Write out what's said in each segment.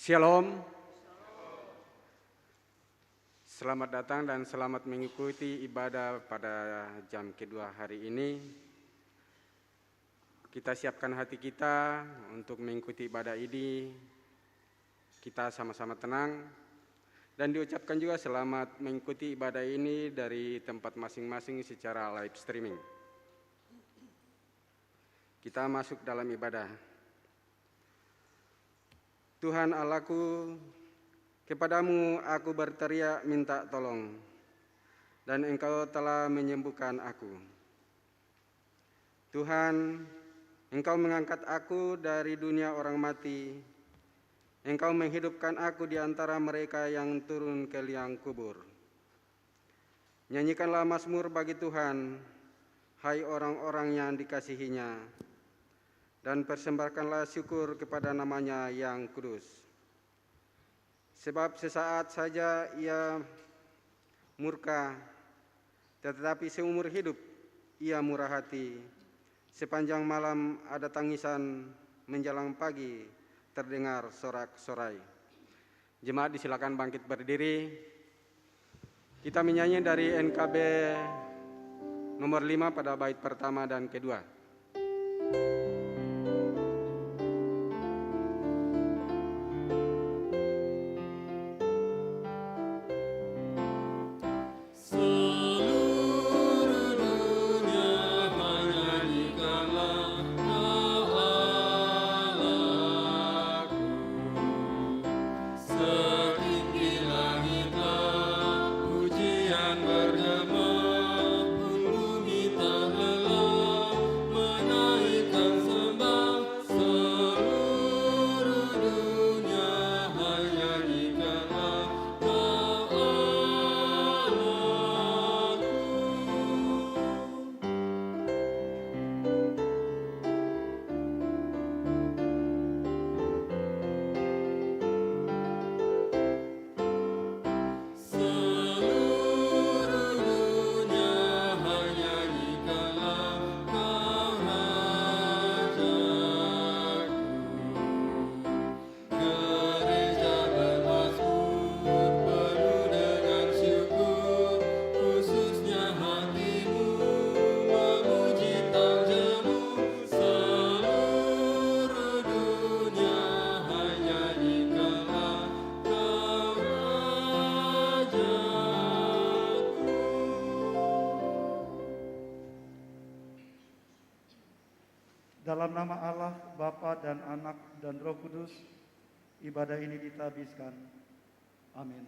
Shalom, selamat datang dan selamat mengikuti ibadah pada jam kedua hari ini. Kita siapkan hati kita untuk mengikuti ibadah ini. Kita sama-sama tenang dan diucapkan juga selamat mengikuti ibadah ini dari tempat masing-masing secara live streaming. Kita masuk dalam ibadah. Tuhan Allahku, kepadamu aku berteriak minta tolong, dan Engkau telah menyembuhkan aku. Tuhan, Engkau mengangkat aku dari dunia orang mati. Engkau menghidupkan aku di antara mereka yang turun ke liang kubur. Nyanyikanlah mazmur bagi Tuhan, hai orang-orang yang dikasihinya, dan persembahkanlah syukur kepada namanya yang kudus. Sebab sesaat saja ia murka, tetapi seumur hidup ia murah hati. Sepanjang malam ada tangisan, menjelang pagi terdengar sorak-sorai. Jemaat disilakan bangkit berdiri. Kita menyanyi dari NKB nomor 5 pada bait pertama dan kedua. Dalam nama Allah, Bapa dan Anak dan Roh Kudus, ibadah ini ditabiskan. Amin.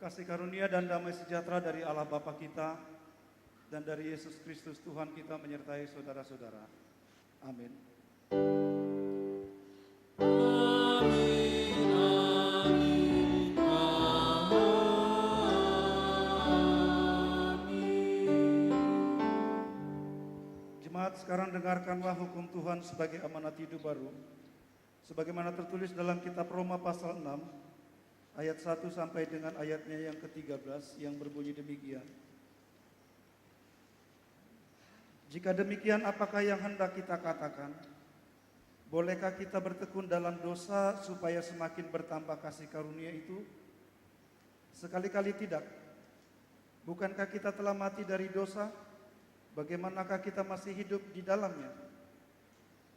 Kasih karunia dan damai sejahtera dari Allah Bapa kita dan dari Yesus Kristus Tuhan kita menyertai saudara-saudara. Amin. Jemaat, sekarang dengarkanlah hukum Tuhan sebagai amanat hidup baru, sebagaimana tertulis dalam kitab Roma pasal 6, ayat 1 sampai dengan ayatnya yang ke-13 yang berbunyi demikian. Jika demikian, apakah yang hendak kita katakan? Bolehkah kita bertekun dalam dosa supaya semakin bertambah kasih karunia itu? Sekali-kali tidak. Bukankah kita telah mati dari dosa? Bagaimanakah kita masih hidup di dalamnya?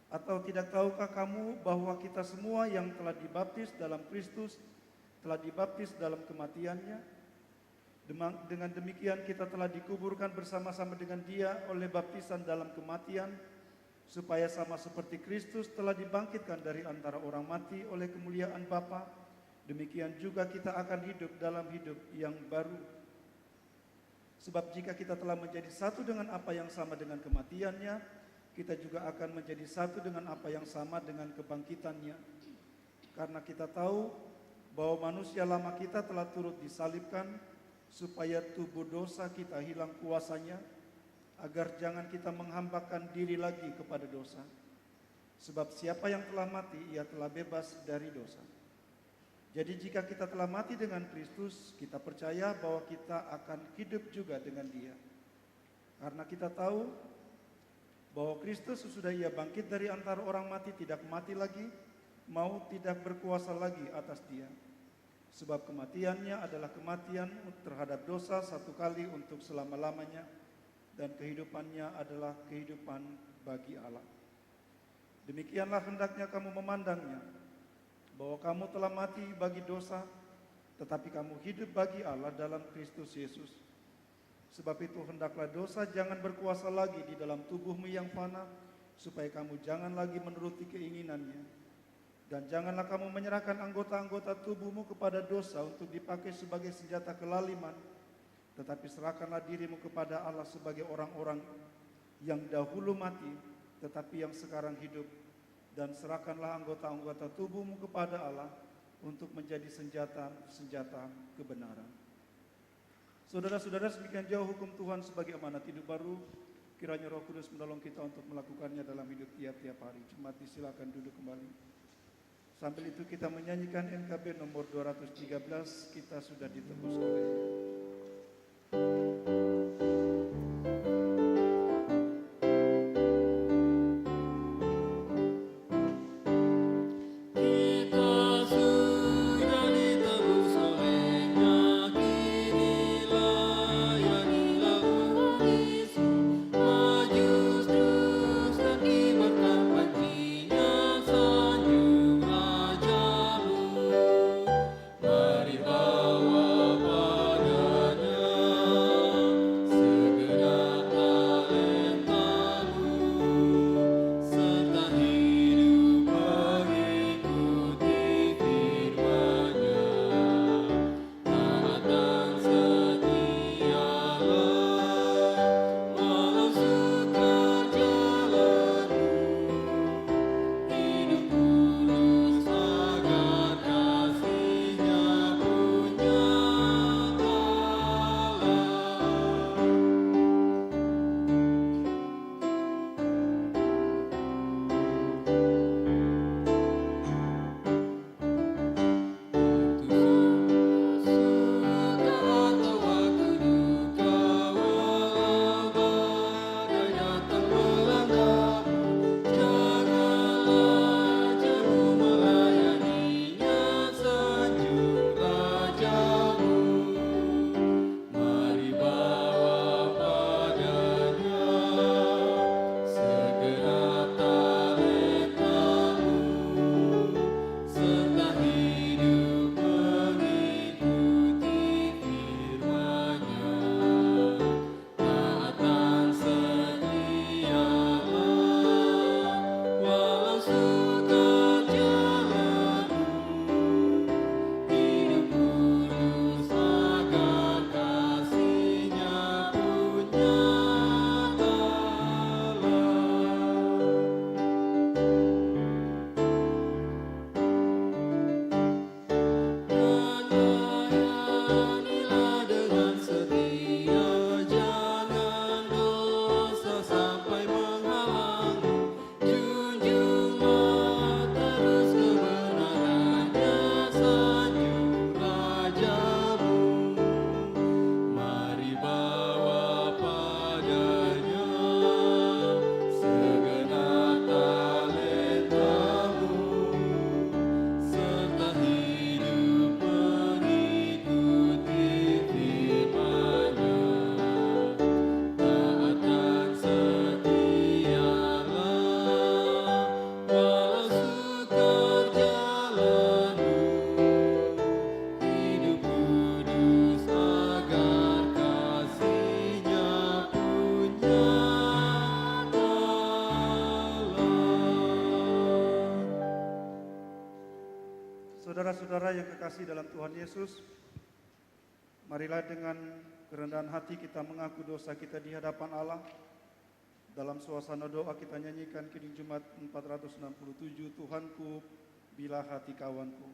Atau tidak tahukah kamu bahwa kita semua yang telah dibaptis dalam Kristus telah dibaptis dalam kematiannya? Dengan demikian kita telah dikuburkan bersama-sama dengan Dia oleh baptisan dalam kematian, supaya sama seperti Kristus telah dibangkitkan dari antara orang mati oleh kemuliaan Bapa, demikian juga kita akan hidup dalam hidup yang baru. Sebab jika kita telah menjadi satu dengan apa yang sama dengan kematiannya, kita juga akan menjadi satu dengan apa yang sama dengan kebangkitannya. Karena kita tahu bahwa manusia lama kita telah turut disalibkan, supaya tubuh dosa kita hilang kuasanya, agar jangan kita menghambakan diri lagi kepada dosa. Sebab siapa yang telah mati, ia telah bebas dari dosa. Jadi jika kita telah mati dengan Kristus, kita percaya bahwa kita akan hidup juga dengan Dia. Karena kita tahu bahwa Kristus sesudah Ia bangkit dari antara orang mati tidak mati lagi, maut tidak berkuasa lagi atas Dia. Sebab kematiannya adalah kematian terhadap dosa satu kali untuk selama-lamanya, dan kehidupannya adalah kehidupan bagi Allah. Demikianlah hendaknya kamu memandangnya, bahwa kamu telah mati bagi dosa, tetapi kamu hidup bagi Allah dalam Kristus Yesus. Sebab itu hendaklah dosa jangan berkuasa lagi di dalam tubuhmu yang fana, supaya kamu jangan lagi menuruti keinginannya. Dan janganlah kamu menyerahkan anggota-anggota tubuhmu kepada dosa untuk dipakai sebagai senjata kelaliman, tetapi serahkanlah dirimu kepada Allah sebagai orang-orang yang dahulu mati, tetapi yang sekarang hidup. Dan serahkanlah anggota-anggota tubuhmu kepada Allah untuk menjadi senjata-senjata kebenaran. Saudara-saudara, semikian jauh hukum Tuhan sebagai amanat hidup baru. Kiranya Roh Kudus menolong kita untuk melakukannya dalam hidup tiap-tiap hari. Jemaat silakan duduk kembali. Sambil itu kita menyanyikan NKB nomor 213, kita sudah ditebus oleh-Nya. Mari bawa padanya Saudara-saudara yang kekasih dalam Tuhan Yesus, marilah dengan kerendahan hati kita mengaku dosa kita di hadapan Allah. Dalam suasana doa kita nyanyikan Kidung Jumat 467, Tuhanku, bila hati kawanku.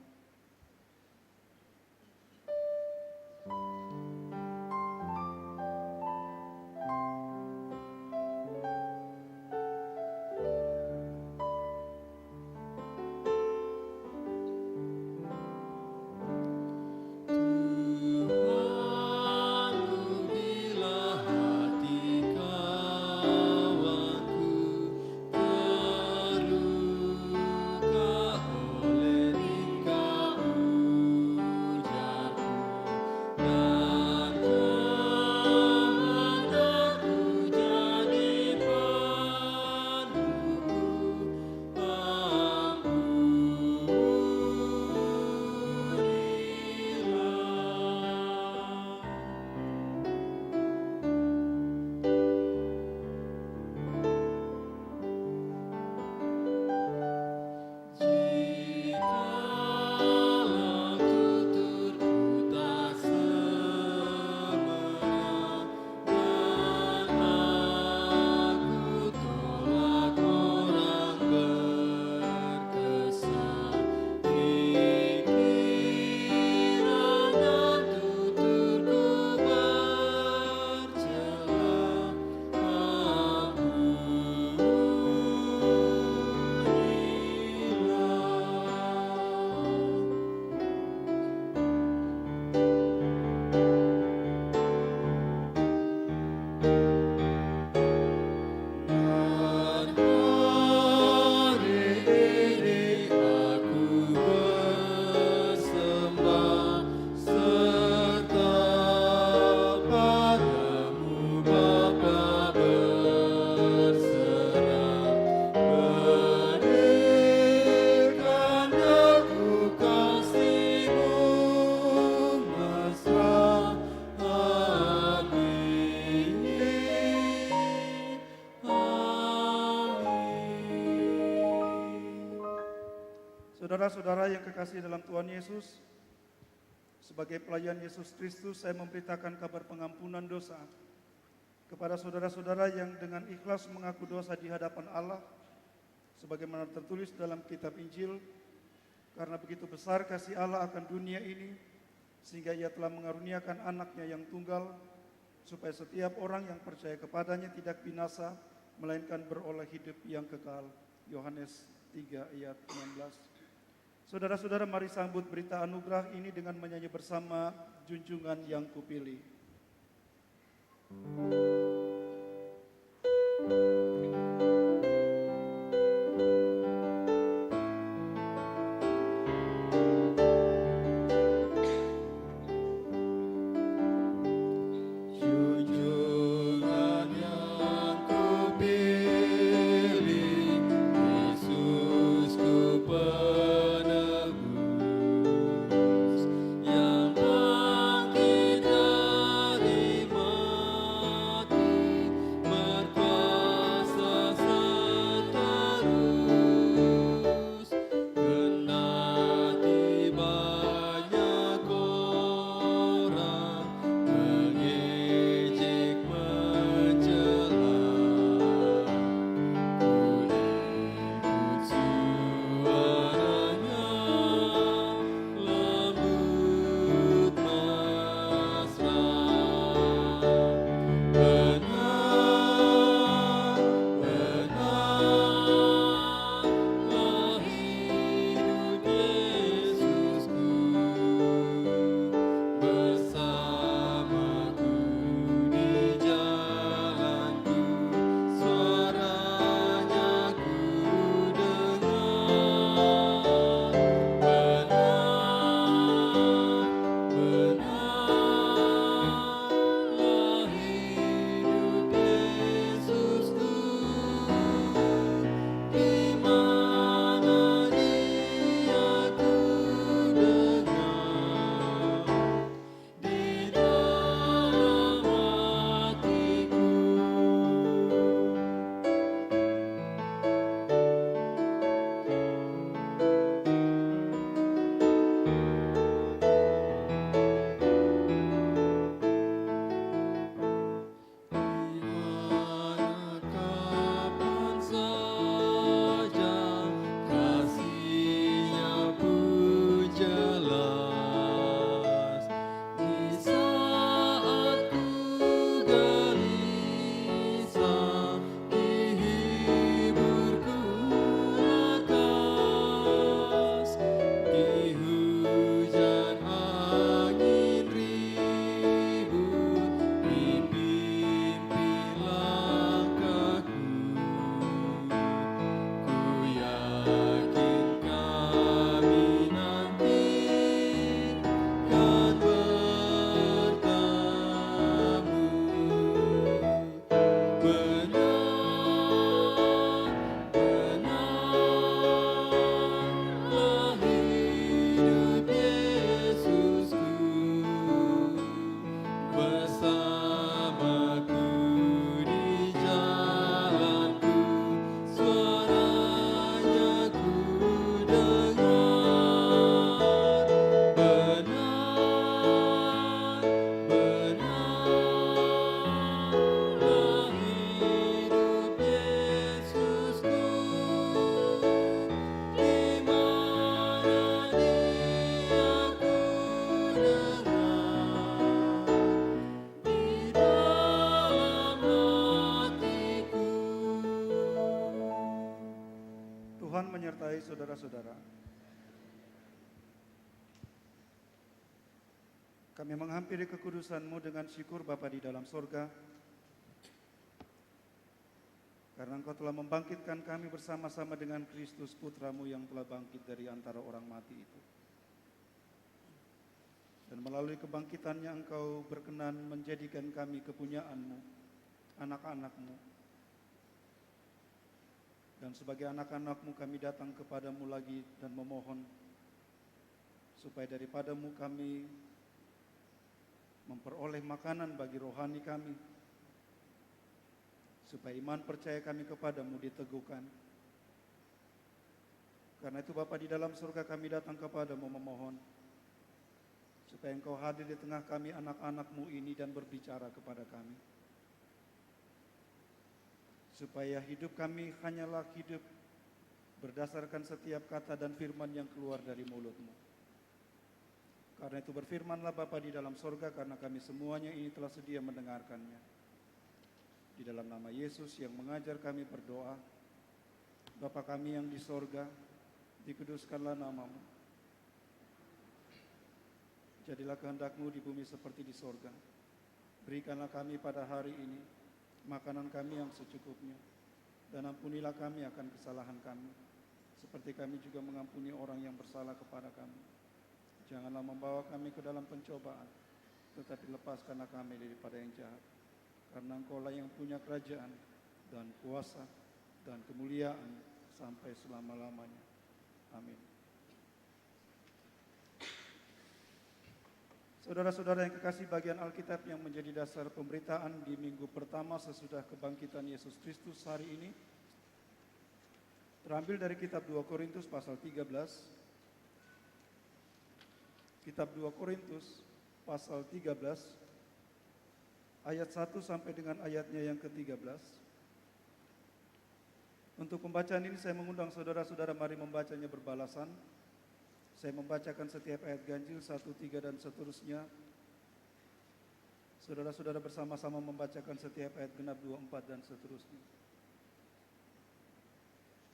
Saudara-saudara yang kekasih dalam Tuhan Yesus, sebagai pelayan Yesus Kristus, saya memberitakan kabar pengampunan dosa kepada saudara-saudara yang dengan ikhlas mengaku dosa di hadapan Allah, sebagaimana tertulis dalam kitab Injil. Karena begitu besar kasih Allah akan dunia ini, sehingga Ia telah mengaruniakan anaknya yang tunggal, supaya setiap orang yang percaya kepadanya tidak binasa, melainkan beroleh hidup yang kekal. Yohanes 3 ayat 16. Saudara-saudara, mari sambut berita anugerah ini dengan menyanyi bersama Junjungan yang Kupilih. Yang bangkit dari mati, Tuhan menyertai saudara-saudara. Kami menghampiri kekudusan-Mu dengan syukur Bapa di dalam sorga, karena Engkau telah membangkitkan kami bersama-sama dengan Kristus Putra-Mu yang telah bangkit dari antara orang mati itu. Dan melalui kebangkitannya Engkau berkenan menjadikan kami kepunyaan-Mu, anak-anak-Mu. Dan sebagai anak-anak-Mu kami datang kepadamu lagi dan memohon supaya daripada-Mu kami memperoleh makanan bagi rohani kami, supaya iman percaya kami kepadamu diteguhkan. Karena itu Bapa di dalam surga kami datang kepadamu memohon supaya Engkau hadir di tengah kami anak-anak-Mu ini dan berbicara kepada kami, supaya hidup kami hanyalah hidup berdasarkan setiap kata dan firman yang keluar dari mulut-Mu. Karena itu berfirmanlah Bapa di dalam sorga, karena kami semuanya ini telah sedia mendengarkannya. Di dalam nama Yesus yang mengajar kami berdoa, Bapa kami yang di sorga, dikuduskanlah nama-Mu. Jadilah kehendak-Mu di bumi seperti di sorga. Berikanlah kami pada hari ini makanan kami yang secukupnya, dan ampunilah kami akan kesalahan kami, seperti kami juga mengampuni orang yang bersalah kepada kami. Janganlah membawa kami ke dalam pencobaan, tetapi lepaskanlah kami daripada yang jahat. Karena Engkau-lah yang punya kerajaan dan kuasa dan kemuliaan sampai selama-lamanya. Amin. Saudara-saudara yang kekasih, bagian Alkitab yang menjadi dasar pemberitaan di minggu pertama sesudah kebangkitan Yesus Kristus hari ini terambil dari kitab 2 Korintus pasal 13. Kitab 2 Korintus pasal 13 ayat 1 sampai dengan ayatnya yang ke-13. Untuk pembacaan ini saya mengundang saudara-saudara mari membacanya berbalasan. Saya membacakan setiap ayat ganjil 1, 3 dan seterusnya. Saudara-saudara bersama-sama membacakan setiap ayat genap 2, 4 dan seterusnya.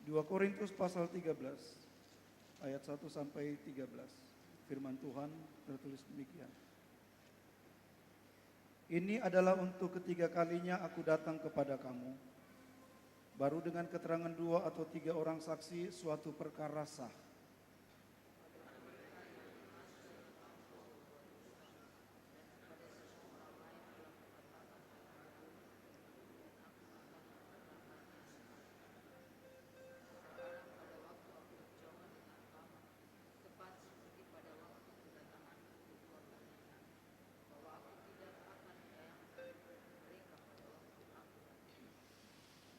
2 Korintus pasal 13 ayat 1 sampai 13. Firman Tuhan tertulis demikian. Ini adalah untuk ketiga kalinya aku datang kepada kamu. Baru dengan keterangan 2 atau 3 orang saksi suatu perkara sah.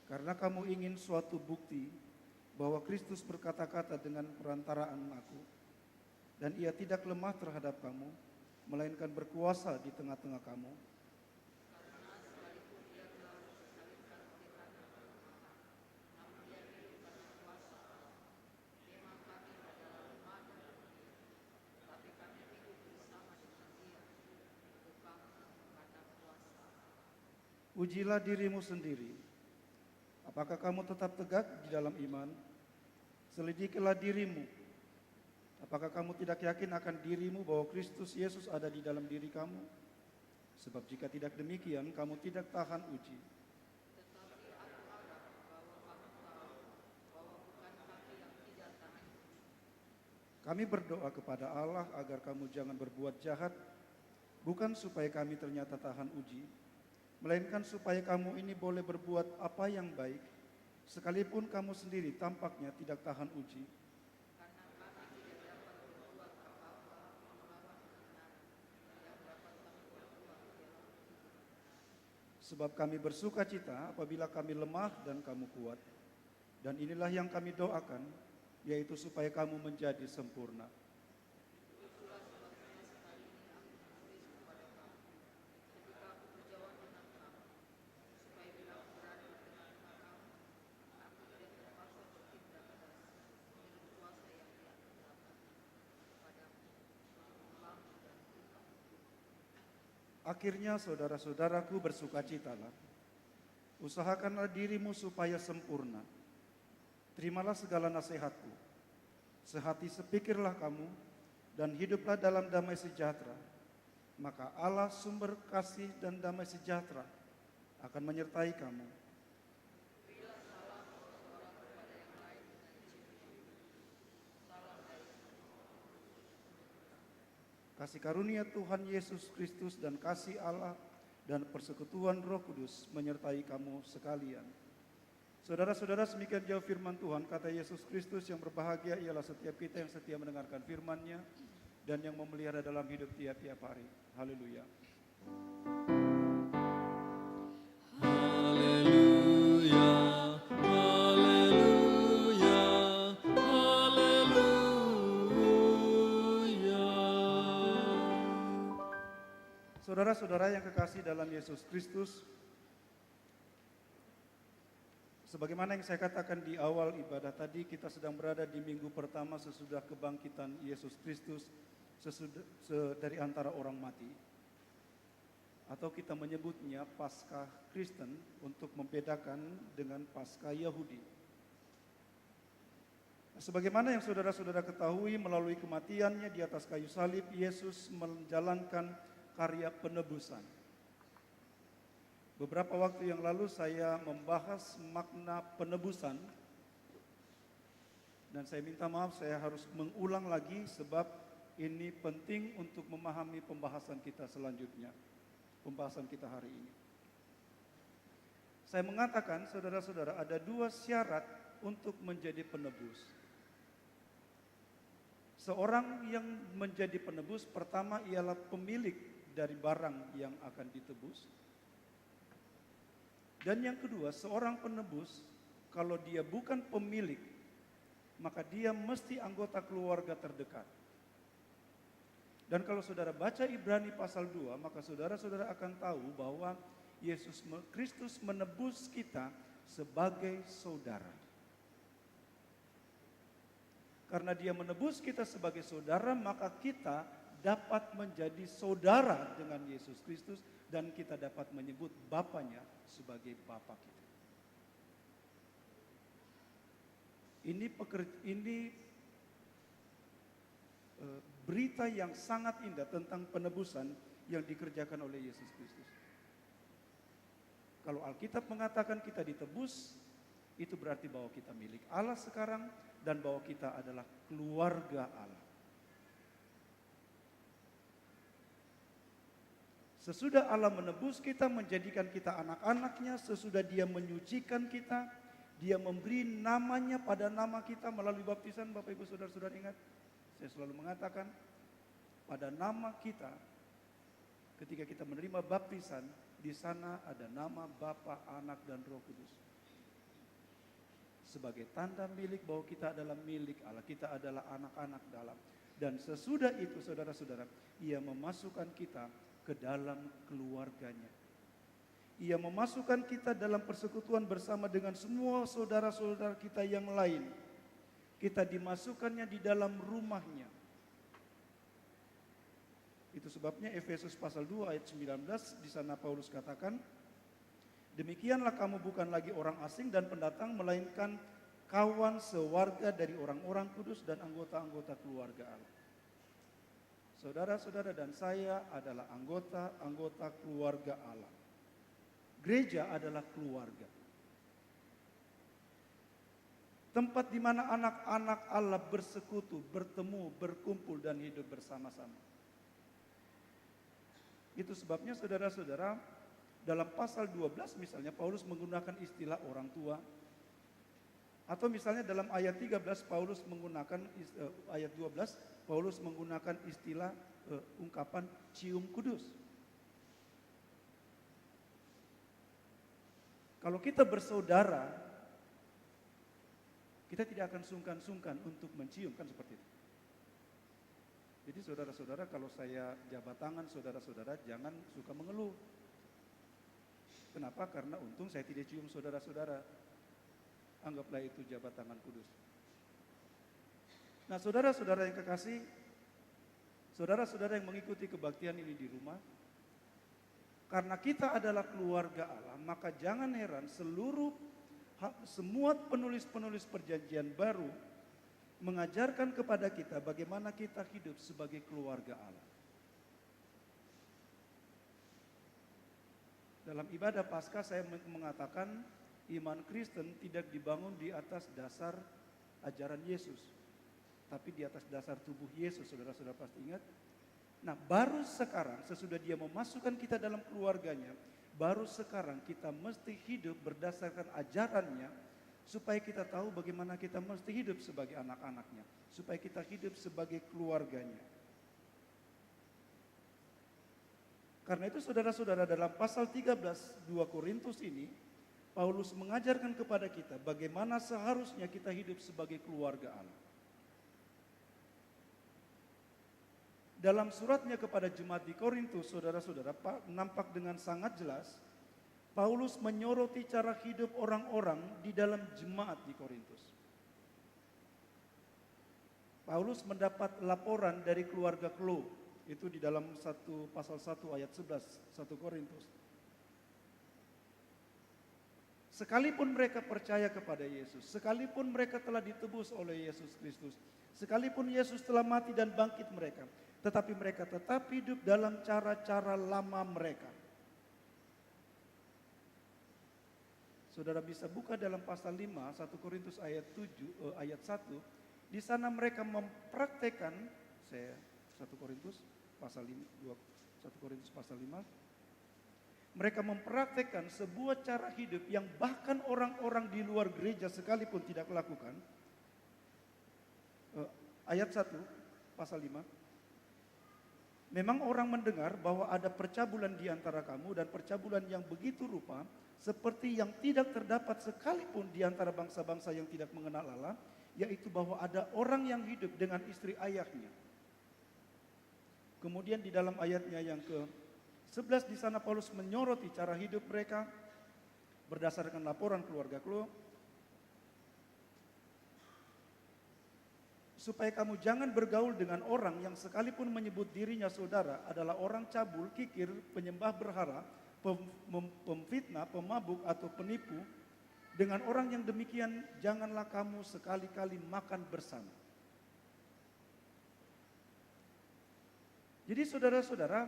Karena kamu ingin suatu bukti bahwa Kristus berkata-kata dengan perantaraan aku, dan ia tidak lemah terhadap kamu, melainkan berkuasa di tengah-tengah kamu. Ujilah dirimu sendiri. Apakah kamu tetap tegak di dalam iman? Selidikilah dirimu. Apakah kamu tidak yakin akan dirimu bahwa Kristus Yesus ada di dalam diri kamu? Sebab jika tidak demikian, kamu tidak tahan uji. Kami berdoa kepada Allah agar kamu jangan berbuat jahat, bukan supaya kami ternyata tahan uji, melainkan supaya kamu ini boleh berbuat apa yang baik, sekalipun kamu sendiri tampaknya tidak tahan uji. Sebab kami bersuka cita apabila kami lemah dan kamu kuat. Dan inilah yang kami doakan, yaitu supaya kamu menjadi sempurna. Akhirnya saudara-saudaraku bersukacitalah. Usahakanlah dirimu supaya sempurna. Terimalah segala nasihatku. Sehati sepikirlah kamu dan hiduplah dalam damai sejahtera. Maka Allah sumber kasih dan damai sejahtera akan menyertai kamu. Kasih karunia Tuhan Yesus Kristus dan kasih Allah dan persekutuan Roh Kudus menyertai kamu sekalian. Saudara-saudara, semikian jauh firman Tuhan. Kata Yesus Kristus, yang berbahagia ialah setiap kita yang setia mendengarkan firman-Nya dan yang memelihara dalam hidup tiap-tiap hari. Haleluya. Haleluya, haleluya, haleluya. Saudara-saudara yang kekasih dalam Yesus Kristus, sebagaimana yang saya katakan di awal ibadah tadi, kita sedang berada di minggu pertama sesudah kebangkitan Yesus Kristus dari antara orang mati. Atau kita menyebutnya Paskah Kristen untuk membedakan dengan Paskah Yahudi. Sebagaimana yang saudara-saudara ketahui, melalui kematiannya di atas kayu salib, Yesus menjalankan karya penebusan. Beberapa waktu yang lalu saya membahas makna penebusan, dan saya minta maaf saya harus mengulang lagi sebab ini penting untuk memahami pembahasan kita selanjutnya, pembahasan kita hari ini. Saya mengatakan, saudara-saudara, ada dua syarat untuk menjadi penebus. Seorang yang menjadi penebus pertama ialah pemilik dari barang yang akan ditebus. Dan yang kedua, seorang penebus kalau dia bukan pemilik, maka dia mesti anggota keluarga terdekat. Dan kalau saudara baca Ibrani pasal 2, maka saudara-saudara akan tahu bahwa Yesus Kristus menebus kita sebagai saudara. Karena dia menebus kita sebagai saudara, maka kita dapat menjadi saudara dengan Yesus Kristus dan kita dapat menyebut Bapanya sebagai Bapa kita. Ini berita yang sangat indah tentang penebusan yang dikerjakan oleh Yesus Kristus. Kalau Alkitab mengatakan kita ditebus, itu berarti bahwa kita milik Allah sekarang dan bahwa kita adalah keluarga Allah. Sesudah Allah menebus kita, menjadikan kita anak-anaknya, sesudah dia menyucikan kita, dia memberi namanya pada nama kita melalui baptisan. Bapak Ibu Saudara-saudara ingat, saya selalu mengatakan pada nama kita, ketika kita menerima baptisan, di sana ada nama Bapa, Anak, dan Roh Kudus. Sebagai tanda milik bahwa kita adalah milik Allah, kita adalah anak-anak dalam. Dan sesudah itu saudara-saudara, ia memasukkan kita ke dalam keluarganya. Ia memasukkan kita dalam persekutuan bersama dengan semua saudara-saudara kita yang lain. Kita dimasukkannya di dalam rumahnya. Itu sebabnya Efesus pasal 2 ayat 19 di sana Paulus katakan, demikianlah kamu bukan lagi orang asing dan pendatang, melainkan kawan sewarga dari orang-orang kudus dan anggota-anggota keluarga Allah. Saudara-saudara dan saya adalah anggota keluarga Allah. Gereja adalah keluarga. Tempat di mana anak-anak Allah bersekutu, bertemu, berkumpul dan hidup bersama-sama. Itu sebabnya saudara-saudara, dalam pasal 12 misalnya Paulus menggunakan istilah orang tua. Atau misalnya dalam ayat 13 Paulus menggunakan ayat 12 Paulus menggunakan istilah ungkapan cium kudus. Kalau kita bersaudara, kita tidak akan sungkan-sungkan untuk mencium, kan seperti itu. Jadi saudara-saudara, kalau saya jabat tangan saudara-saudara, jangan suka mengeluh. Kenapa? Karena untung saya tidak cium saudara-saudara. Anggaplah itu jabat tangan kudus. Nah, saudara-saudara yang kekasih, saudara-saudara yang mengikuti kebaktian ini di rumah, karena kita adalah keluarga Allah, maka jangan heran semua penulis-penulis perjanjian baru mengajarkan kepada kita bagaimana kita hidup sebagai keluarga Allah. Dalam ibadah Paskah saya mengatakan iman Kristen tidak dibangun di atas dasar ajaran Yesus, tapi di atas dasar tubuh Yesus. Saudara-saudara pasti ingat. Nah, baru sekarang sesudah dia memasukkan kita dalam keluarganya, baru sekarang kita mesti hidup berdasarkan ajarannya, supaya kita tahu bagaimana kita mesti hidup sebagai anak-anaknya, supaya kita hidup sebagai keluarganya. Karena itu saudara-saudara, dalam pasal 13 2 Korintus ini, Paulus mengajarkan kepada kita bagaimana seharusnya kita hidup sebagai keluarga Allah. Dalam suratnya kepada jemaat di Korintus, saudara-saudara, nampak dengan sangat jelas Paulus menyoroti cara hidup orang-orang di dalam jemaat di Korintus. Paulus mendapat laporan dari keluarga Chloe, itu di dalam pasal 1 ayat 11 1 Korintus. Sekalipun mereka percaya kepada Yesus, sekalipun mereka telah ditebus oleh Yesus Kristus, sekalipun Yesus telah mati dan bangkit mereka, tetapi mereka tetap hidup dalam cara-cara lama mereka. Saudara bisa buka dalam pasal 5, 1 Korintus ayat 1. Di sana mereka mempraktekkan 1 Korintus pasal 5, 1 Korintus pasal 5. Mereka mempraktekkan sebuah cara hidup yang bahkan orang-orang di luar gereja sekalipun tidak lakukan. Ayat 1 pasal 5. Memang orang mendengar bahwa ada percabulan di antara kamu, dan percabulan yang begitu rupa seperti yang tidak terdapat sekalipun di antara bangsa-bangsa yang tidak mengenal Allah, yaitu bahwa ada orang yang hidup dengan istri ayahnya. Kemudian di dalam ayatnya yang ke-11 di sana Paulus menyoroti cara hidup mereka berdasarkan laporan keluarga Chloe. Supaya kamu jangan bergaul dengan orang yang sekalipun menyebut dirinya saudara adalah orang cabul, kikir, penyembah berhala, pemfitnah, pemabuk atau penipu. Dengan orang yang demikian janganlah kamu sekali-kali makan bersama. Jadi saudara-saudara,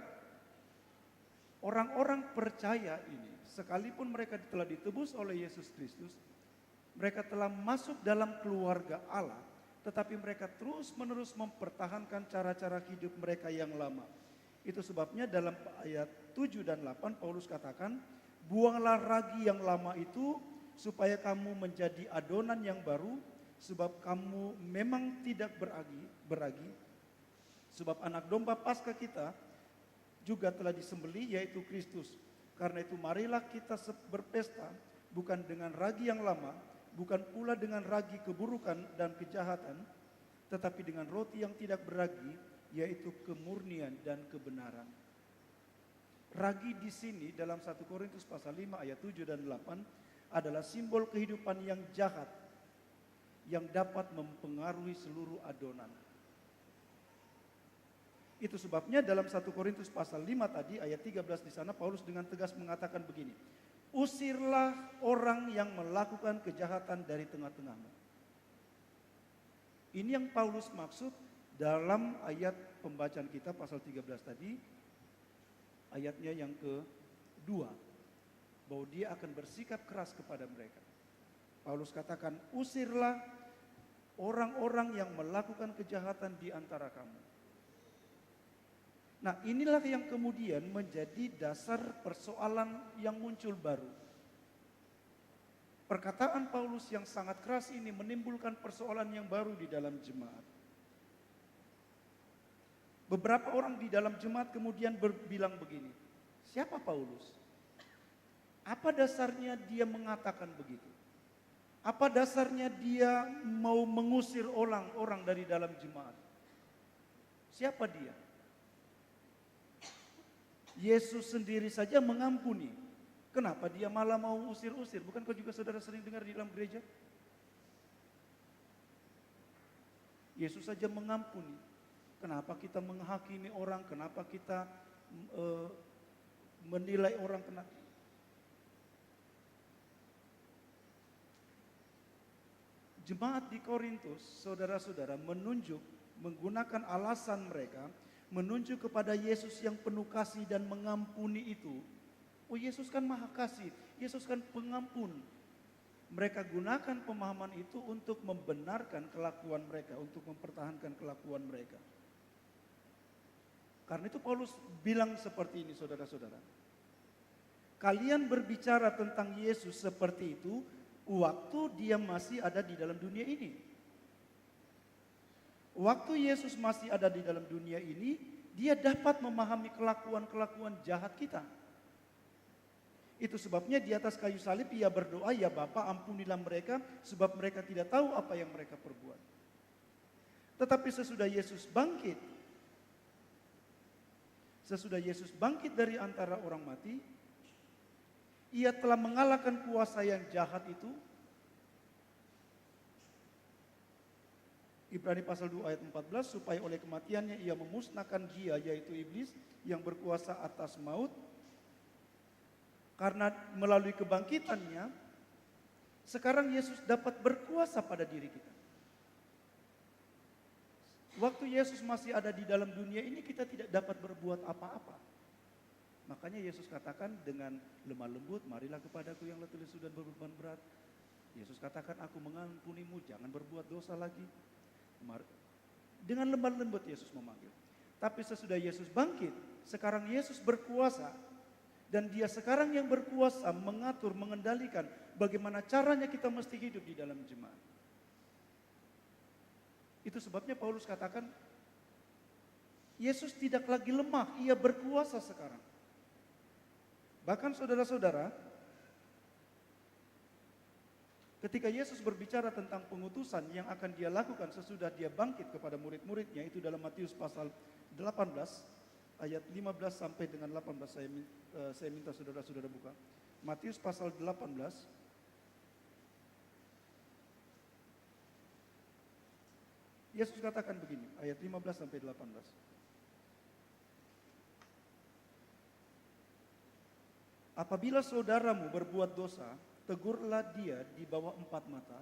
orang-orang percaya ini, sekalipun mereka telah ditebus oleh Yesus Kristus, mereka telah masuk dalam keluarga Allah, tetapi mereka terus-menerus mempertahankan cara-cara hidup mereka yang lama. Itu sebabnya dalam ayat 7 dan 8 Paulus katakan, buanglah ragi yang lama itu supaya kamu menjadi adonan yang baru, sebab kamu memang tidak beragi. Sebab anak domba Paskah kita juga telah disembelih, yaitu Kristus. Karena itu marilah kita berpesta bukan dengan ragi yang lama, bukan pula dengan ragi keburukan dan kejahatan, tetapi dengan roti yang tidak beragi, yaitu kemurnian dan kebenaran. Ragi di sini dalam 1 Korintus pasal 5 ayat 7 dan 8 adalah simbol kehidupan yang jahat yang dapat mempengaruhi seluruh adonan. Itu sebabnya dalam 1 Korintus pasal 5 tadi ayat 13 di sana Paulus dengan tegas mengatakan begini, usirlah orang yang melakukan kejahatan dari tengah-tengahmu. Ini yang Paulus maksud dalam ayat pembacaan kita pasal 13 tadi, ayatnya yang kedua, bahwa dia akan bersikap keras kepada mereka. Paulus katakan, usirlah orang-orang yang melakukan kejahatan di antara kamu. Nah, inilah yang kemudian menjadi dasar persoalan yang muncul baru. Perkataan Paulus yang sangat keras ini menimbulkan persoalan yang baru di dalam jemaat. Beberapa orang di dalam jemaat kemudian bilang begini, siapa Paulus? Apa dasarnya dia mengatakan begitu? Apa dasarnya dia mau mengusir orang-orang dari dalam jemaat? Siapa dia? Yesus sendiri saja mengampuni. Kenapa dia malah mau usir-usir? Bukankah juga saudara sering dengar di dalam gereja? Yesus saja mengampuni. Kenapa kita menghakimi orang? Kenapa kita menilai orang? Jemaat di Korintus, saudara-saudara, menggunakan alasan mereka, menunjuk kepada Yesus yang penuh kasih dan mengampuni itu. Oh, Yesus kan maha kasih, Yesus kan pengampun. Mereka gunakan pemahaman itu untuk membenarkan kelakuan mereka, untuk mempertahankan kelakuan mereka. Karena itu Paulus bilang seperti ini, saudara-saudara. Kalian berbicara tentang Yesus seperti itu waktu dia masih ada di dalam dunia ini. Waktu Yesus masih ada di dalam dunia ini, dia dapat memahami kelakuan-kelakuan jahat kita. Itu sebabnya di atas kayu salib ia berdoa, ya Bapa ampunilah mereka sebab mereka tidak tahu apa yang mereka perbuat. Tetapi sesudah Yesus bangkit dari antara orang mati, ia telah mengalahkan kuasa yang jahat itu. Ibrani pasal 2 ayat 14, supaya oleh kematiannya ia memusnahkan dia, yaitu iblis yang berkuasa atas maut. Karena melalui kebangkitannya, sekarang Yesus dapat berkuasa pada diri kita. Waktu Yesus masih ada di dalam dunia ini, kita tidak dapat berbuat apa-apa. Makanya Yesus katakan dengan lemah lembut, marilah kepadaku yang letih lesu dan berbeban berat. Yesus katakan, aku mengampunimu, jangan berbuat dosa lagi. Dengan lemah lembut Yesus memanggil. Tapi sesudah Yesus bangkit, sekarang Yesus berkuasa. Dan dia sekarang yang berkuasa mengatur, mengendalikan bagaimana caranya kita mesti hidup di dalam jemaat. Itu sebabnya Paulus katakan, Yesus tidak lagi lemah, ia berkuasa sekarang. Bahkan saudara-saudara, ketika Yesus berbicara tentang pengutusan yang akan dia lakukan sesudah dia bangkit kepada murid-muridnya, itu dalam Matius pasal 18, ayat 15 sampai dengan 18, saya minta saudara-saudara buka. Matius pasal 18, Yesus katakan begini, ayat 15 sampai 18. Apabila saudaramu berbuat dosa, tegurlah dia di bawah 4 mata.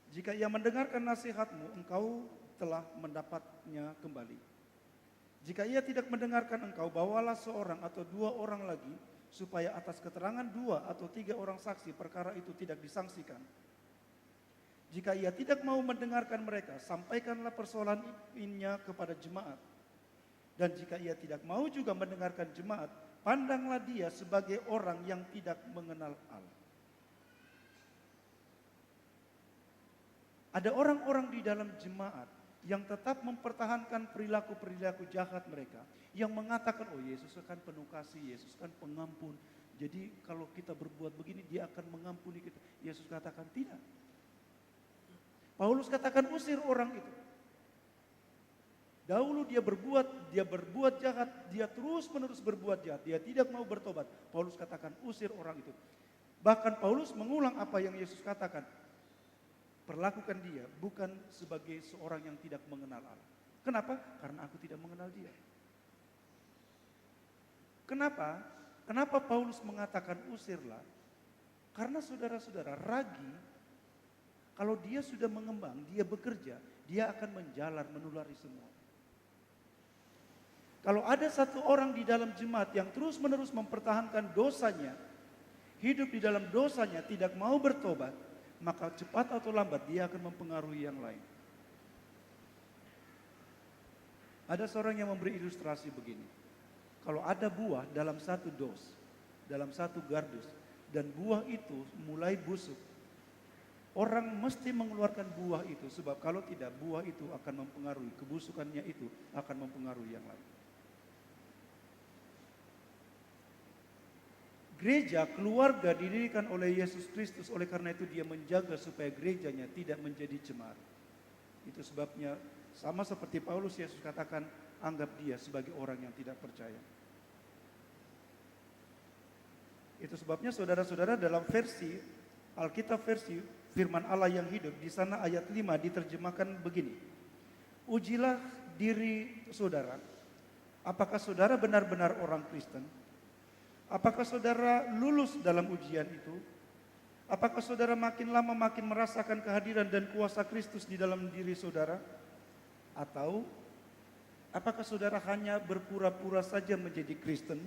Jika ia mendengarkan nasihatmu, engkau telah mendapatnya kembali. Jika ia tidak mendengarkan engkau, bawalah seorang atau 2 orang lagi, supaya atas keterangan 2 atau 3 orang saksi perkara itu tidak disangsikan. Jika ia tidak mau mendengarkan mereka, sampaikanlah persoalan ini kepada jemaat. Dan jika ia tidak mau juga mendengarkan jemaat, pandanglah dia sebagai orang yang tidak mengenal Allah. Ada orang-orang di dalam jemaat yang tetap mempertahankan perilaku-perilaku jahat mereka, yang mengatakan, oh Yesus kan penuh kasih, Yesus kan pengampun, jadi kalau kita berbuat begini dia akan mengampuni kita. Yesus katakan tidak. Paulus katakan usir orang itu. Dahulu dia berbuat jahat, dia terus menerus berbuat jahat, dia tidak mau bertobat. Paulus katakan usir orang itu. Bahkan Paulus mengulang apa yang Yesus katakan. Perlakukan dia bukan sebagai seorang yang tidak mengenal Allah. Kenapa? Karena aku tidak mengenal dia. Kenapa? Kenapa Paulus mengatakan usirlah? Karena saudara-saudara, ragi, kalau dia sudah mengembang, dia bekerja, dia akan menjalar, menulari semua. Kalau ada satu orang di dalam jemaat yang terus-menerus mempertahankan dosanya, hidup di dalam dosanya, tidak mau bertobat, maka cepat atau lambat dia akan mempengaruhi yang lain. Ada seorang yang memberi ilustrasi begini. Kalau ada buah dalam satu dos, dalam satu gardus, dan buah itu mulai busuk, orang mesti mengeluarkan buah itu, sebab kalau tidak buah itu akan mempengaruhi, kebusukannya itu akan mempengaruhi yang lain. Gereja, keluarga didirikan oleh Yesus Kristus, oleh karena itu dia menjaga supaya gerejanya tidak menjadi cemar. Itu sebabnya sama seperti Paulus, Yesus katakan, anggap dia sebagai orang yang tidak percaya. Itu sebabnya saudara-saudara dalam versi Alkitab versi firman Allah yang hidup, di sana ayat 5 diterjemahkan begini. Ujilah diri saudara, apakah saudara benar-benar orang Kristen? Apakah saudara lulus dalam ujian itu? Apakah saudara makin lama makin merasakan kehadiran dan kuasa Kristus di dalam diri saudara? Atau apakah saudara hanya berpura-pura saja menjadi Kristen,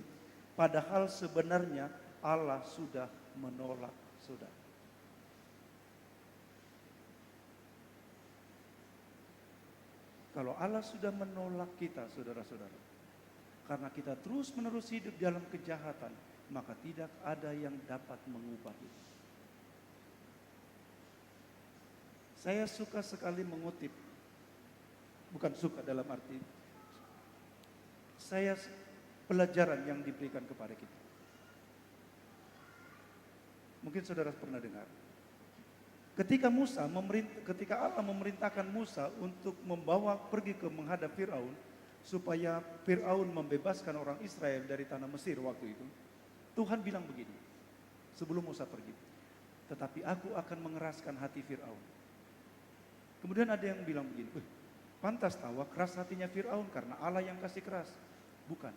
padahal sebenarnya Allah sudah menolak saudara? Kalau Allah sudah menolak kita, saudara-saudara, karena kita terus-menerus hidup dalam kejahatan, maka tidak ada yang dapat mengubah itu. Saya suka sekali mengutip, bukan suka dalam arti, saya pelajaran yang diberikan kepada kita. Mungkin saudara pernah dengar. Ketika Allah memerintahkan Musa untuk membawa pergi ke menghadap Firaun, supaya Firaun membebaskan orang Israel dari tanah Mesir waktu itu, Tuhan bilang begini, sebelum Musa pergi, tetapi aku akan mengeraskan hati Firaun. Kemudian ada yang bilang begini, pantas tahu keras hatinya Firaun karena Allah yang kasih keras. Bukan.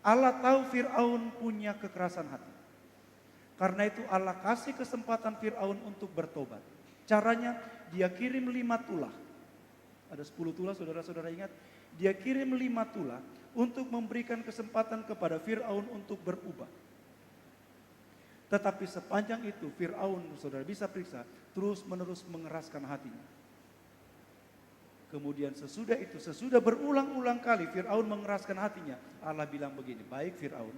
Allah tahu Firaun punya kekerasan hati. Karena itu Allah kasih kesempatan Firaun untuk bertobat. Caranya dia kirim 5 tulah. Ada 10 tulah, saudara-saudara ingat? Dia kirim 5 tulah untuk memberikan kesempatan kepada Firaun untuk berubah. Tetapi sepanjang itu Firaun, saudara bisa periksa, terus menerus mengeraskan hatinya. Kemudian sesudah berulang-ulang kali Firaun mengeraskan hatinya, Allah bilang begini, baik Firaun,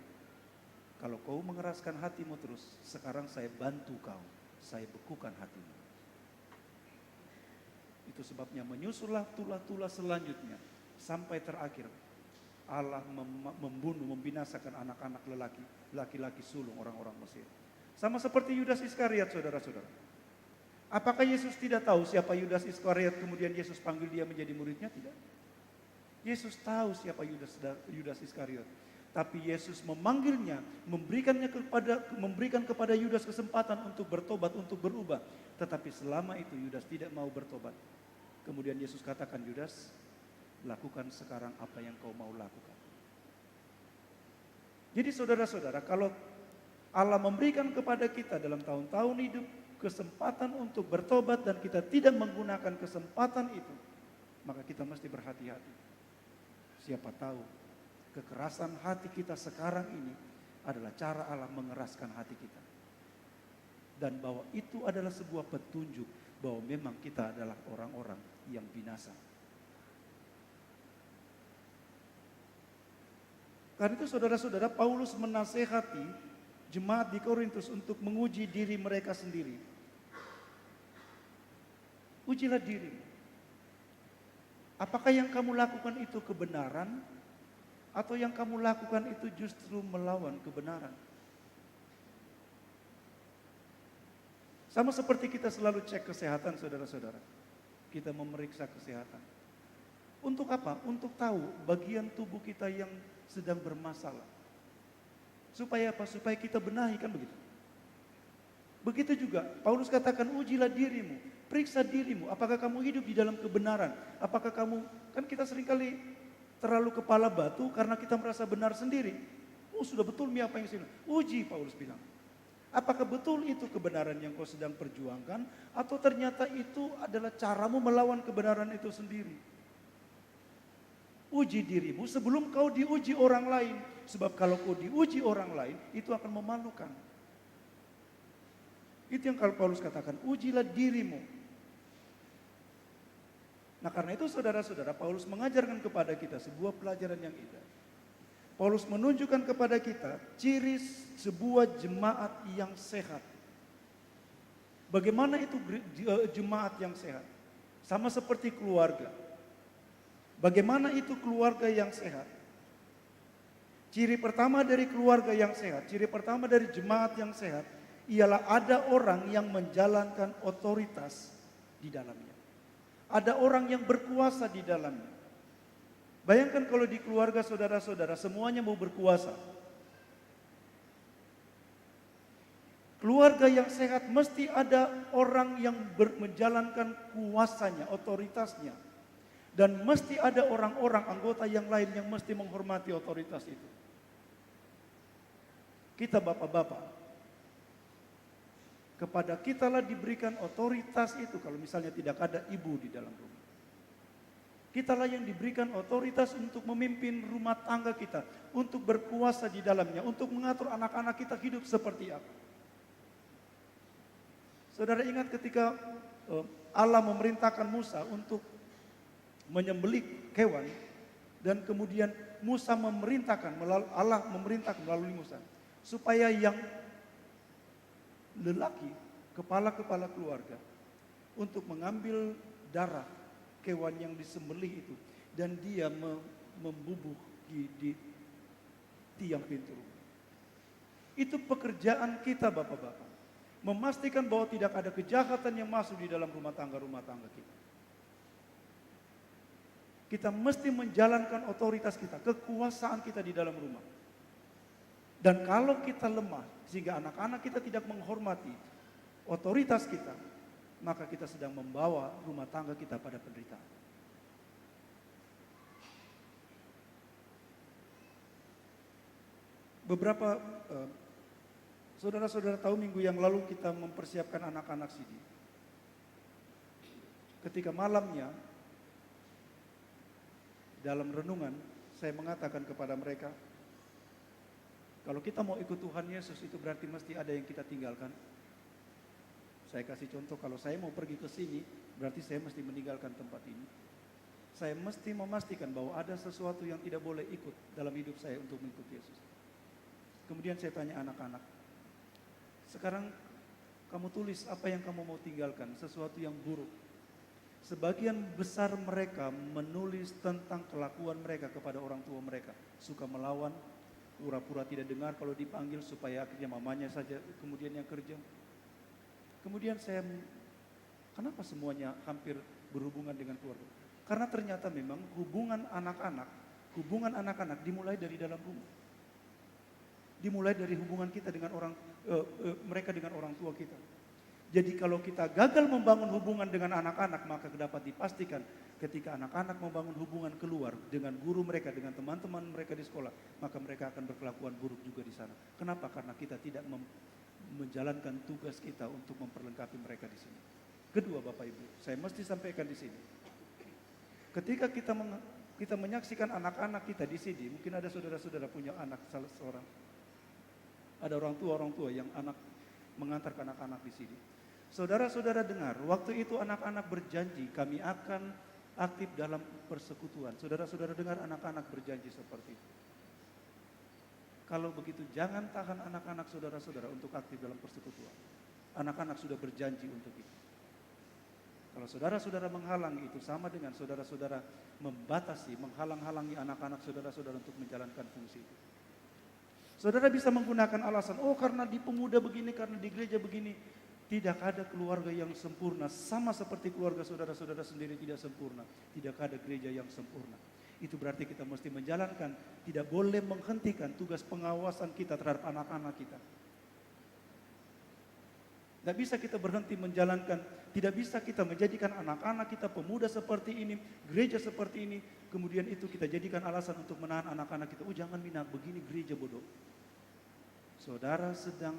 kalau kau mengeraskan hatimu terus, sekarang saya bantu kau, saya bekukan hatimu. Itu sebabnya menyusullah tulah-tulah selanjutnya, sampai terakhir Allah membunuh, membinasakan anak-anak laki-laki sulung orang-orang Mesir. Sama seperti Yudas Iskariot, saudara-saudara. Apakah Yesus tidak tahu siapa Yudas Iskariot kemudian Yesus panggil dia menjadi muridnya? Tidak. Yesus tahu siapa Yudas Iskariot. Tapi Yesus memanggilnya, memberikan kepada Yudas kesempatan untuk bertobat, untuk berubah. Tetapi selama itu Yudas tidak mau bertobat. Kemudian Yesus katakan, Yudas, lakukan sekarang apa yang kau mau lakukan. Jadi saudara-saudara, kalau Allah memberikan kepada kita dalam tahun-tahun hidup kesempatan untuk bertobat dan kita tidak menggunakan kesempatan itu, maka kita mesti berhati-hati. Siapa tahu kekerasan hati kita sekarang ini adalah cara Allah mengeraskan hati kita. Dan bahwa itu adalah sebuah petunjuk bahwa memang kita adalah orang-orang yang binasa. Karena itu saudara-saudara, Paulus menasehati jemaat di Korintus untuk menguji diri mereka sendiri. Ujilah diri. Apakah yang kamu lakukan itu kebenaran? Atau yang kamu lakukan itu justru melawan kebenaran? Sama seperti kita selalu cek kesehatan, saudara-saudara. Kita memeriksa kesehatan. Untuk apa? Untuk tahu bagian tubuh kita yang sedang bermasalah. Supaya apa? Supaya kita benahi, kan begitu. Begitu juga Paulus katakan, ujilah dirimu, periksa dirimu. Apakah kamu hidup di dalam kebenaran? Apakah kamu, kan kita seringkali terlalu kepala batu karena kita merasa benar sendiri. Sudah betul apa yang saya bilang. Uji, Paulus bilang. Apakah betul itu kebenaran yang kau sedang perjuangkan, atau ternyata itu adalah caramu melawan kebenaran itu sendiri? Uji dirimu sebelum kau diuji orang lain. Sebab kalau kau diuji orang lain, itu akan memalukan. Itu yang kalau Paulus katakan, ujilah dirimu. Nah karena itu saudara-saudara, Paulus mengajarkan kepada kita sebuah pelajaran yang indah. Paulus menunjukkan kepada kita ciri sebuah jemaat yang sehat. Bagaimana itu jemaat yang sehat? Sama seperti keluarga. Bagaimana itu keluarga yang sehat? Ciri pertama dari keluarga yang sehat, ciri pertama dari jemaat yang sehat, ialah ada orang yang menjalankan otoritas di dalamnya. Ada orang yang berkuasa di dalamnya. Bayangkan kalau di keluarga saudara-saudara semuanya mau berkuasa. Keluarga yang sehat mesti ada orang yang menjalankan kuasanya, otoritasnya. Dan mesti ada orang-orang anggota yang lain yang mesti menghormati otoritas itu. Kita bapak-bapak, kepada kitalah diberikan otoritas itu kalau misalnya tidak ada ibu di dalam rumah. Kitalah yang diberikan otoritas untuk memimpin rumah tangga kita, untuk berkuasa di dalamnya, untuk mengatur anak-anak kita hidup seperti apa. Saudara ingat ketika Allah memerintahkan Musa untuk menyembelih hewan, dan kemudian Allah memerintahkan melalui Musa supaya yang lelaki, kepala-kepala keluarga, untuk mengambil darah hewan yang disembelih itu dan dia membubuh di tiang pintu rumah. Itu pekerjaan kita bapak-bapak, memastikan bahwa tidak ada kejahatan yang masuk di dalam rumah tangga kita. Kita mesti menjalankan otoritas kita, kekuasaan kita di dalam rumah. Dan kalau kita lemah, sehingga anak-anak kita tidak menghormati otoritas kita, maka kita sedang membawa rumah tangga kita pada penderitaan. Beberapa saudara-saudara tahu minggu yang lalu kita mempersiapkan anak-anak sini. Ketika malamnya, dalam renungan, saya mengatakan kepada mereka, kalau kita mau ikut Tuhan Yesus itu berarti mesti ada yang kita tinggalkan. Saya kasih contoh, kalau saya mau pergi ke sini, berarti saya mesti meninggalkan tempat ini. Saya mesti memastikan bahwa ada sesuatu yang tidak boleh ikut dalam hidup saya untuk mengikuti Yesus. Kemudian saya tanya anak-anak, sekarang kamu tulis apa yang kamu mau tinggalkan, sesuatu yang buruk. Sebagian besar mereka menulis tentang kelakuan mereka kepada orang tua mereka. Suka melawan, pura-pura tidak dengar kalau dipanggil supaya akhirnya mamanya saja kemudian yang kerja. Kemudian saya, kenapa semuanya hampir berhubungan dengan keluarga? Karena ternyata memang hubungan anak-anak dimulai dari dalam rumah. Dimulai dari hubungan kita dengan mereka dengan orang tua kita. Jadi kalau kita gagal membangun hubungan dengan anak-anak, maka dapat dipastikan ketika anak-anak membangun hubungan keluar dengan guru mereka, dengan teman-teman mereka di sekolah, maka mereka akan berkelakuan buruk juga di sana. Kenapa? Karena kita tidak menjalankan tugas kita untuk memperlengkapi mereka di sini. Kedua, Bapak Ibu, saya mesti sampaikan di sini. Ketika kita menyaksikan anak-anak kita di sini, mungkin ada saudara-saudara punya anak salah seorang. Ada orang tua yang mengantarkan anak-anak di sini. Saudara-saudara dengar, waktu itu anak-anak berjanji kami akan aktif dalam persekutuan. Saudara-saudara dengar anak-anak berjanji seperti itu. Kalau begitu jangan tahan anak-anak saudara-saudara untuk aktif dalam persekutuan. Anak-anak sudah berjanji untuk itu. Kalau saudara-saudara menghalangi itu sama dengan saudara-saudara menghalang-halangi anak-anak saudara-saudara untuk menjalankan fungsi itu. Saudara bisa menggunakan alasan, oh karena di pemuda begini, karena di gereja begini. Tidak ada keluarga yang sempurna, sama seperti keluarga saudara-saudara sendiri tidak sempurna. Tidak ada gereja yang sempurna. Itu berarti kita mesti menjalankan, tidak boleh menghentikan tugas pengawasan kita terhadap anak-anak kita. Tidak bisa kita berhenti menjalankan, tidak bisa kita menjadikan anak-anak kita pemuda seperti ini, gereja seperti ini, kemudian itu kita jadikan alasan untuk menahan anak-anak kita. Oh jangan Mina, begini gereja bodoh. Saudara sedang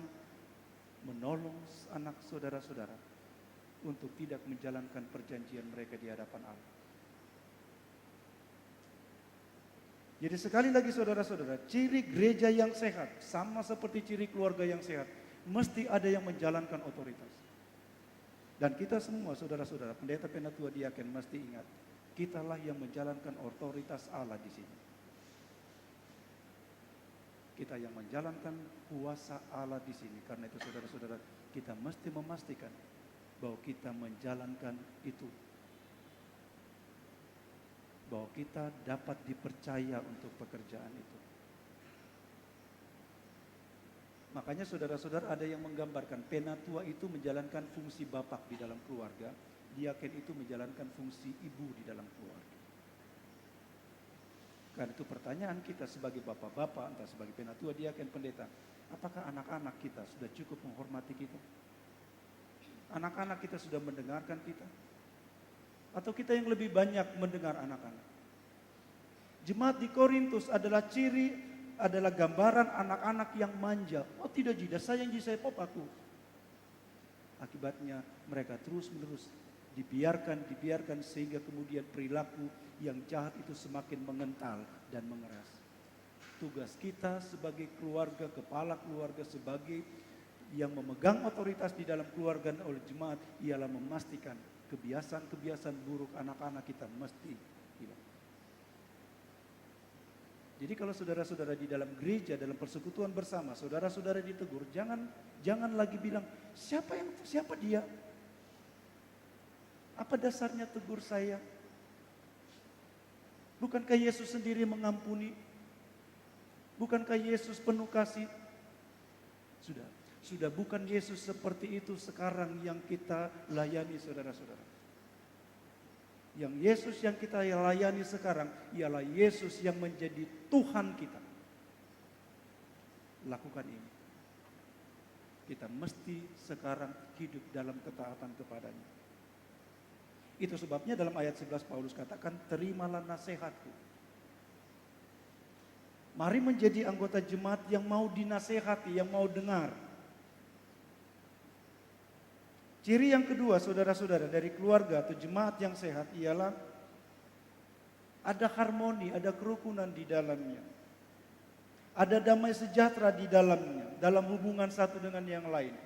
menolong anak saudara-saudara untuk tidak menjalankan perjanjian mereka di hadapan Allah. Jadi sekali lagi saudara-saudara, ciri gereja yang sehat sama seperti ciri keluarga yang sehat. mesti ada yang menjalankan otoritas. Dan kita semua, saudara-saudara, pendeta, penatua, diaken, mesti ingat, kitalah yang menjalankan otoritas Allah di sini. Kita yang menjalankan kuasa Allah di sini. Karena itu, saudara-saudara, kita mesti memastikan bahwa kita menjalankan itu, bahwa kita dapat dipercaya untuk pekerjaan itu. Makanya saudara-saudara, ada yang menggambarkan penatua itu menjalankan fungsi bapak di dalam keluarga, diaken itu menjalankan fungsi ibu di dalam keluarga. Karena itu pertanyaan kita sebagai bapak-bapak, entah sebagai penatua, diaken, pendeta, apakah anak-anak kita sudah cukup menghormati kita? Anak-anak kita sudah mendengarkan kita? Atau kita yang lebih banyak mendengar anak-anak? Jemaat di Korintus adalah adalah gambaran anak-anak yang manja. Oh tidak saya yang saya papaku. Akibatnya mereka terus-menerus dibiarkan sehingga kemudian perilaku yang jahat itu semakin mengental dan mengeras. Tugas kita sebagai keluarga, kepala keluarga, sebagai yang memegang otoritas di dalam keluarga oleh jemaat ialah memastikan kebiasaan-kebiasaan buruk anak-anak kita mesti hilang. Jadi kalau saudara-saudara di dalam gereja, dalam persekutuan bersama, saudara-saudara ditegur, jangan lagi bilang, siapa dia? Apa dasarnya tegur saya? Bukankah Yesus sendiri mengampuni? Bukankah Yesus penuh kasih? Sudah bukan Yesus seperti itu sekarang yang kita layani, saudara-saudara. Yang Yesus yang kita layani sekarang ialah Yesus yang menjadi Tuhan kita. Lakukan ini. Kita mesti sekarang hidup dalam ketaatan kepadanya. Itu sebabnya dalam ayat 11 Paulus katakan, terimalah nasihatku. Mari menjadi anggota jemaat yang mau dinasehati, yang mau dengar. Ciri yang kedua, saudara-saudara, dari keluarga atau jemaat yang sehat ialah ada harmoni, ada kerukunan di dalamnya. Ada damai sejahtera di dalamnya, dalam hubungan satu dengan yang lain.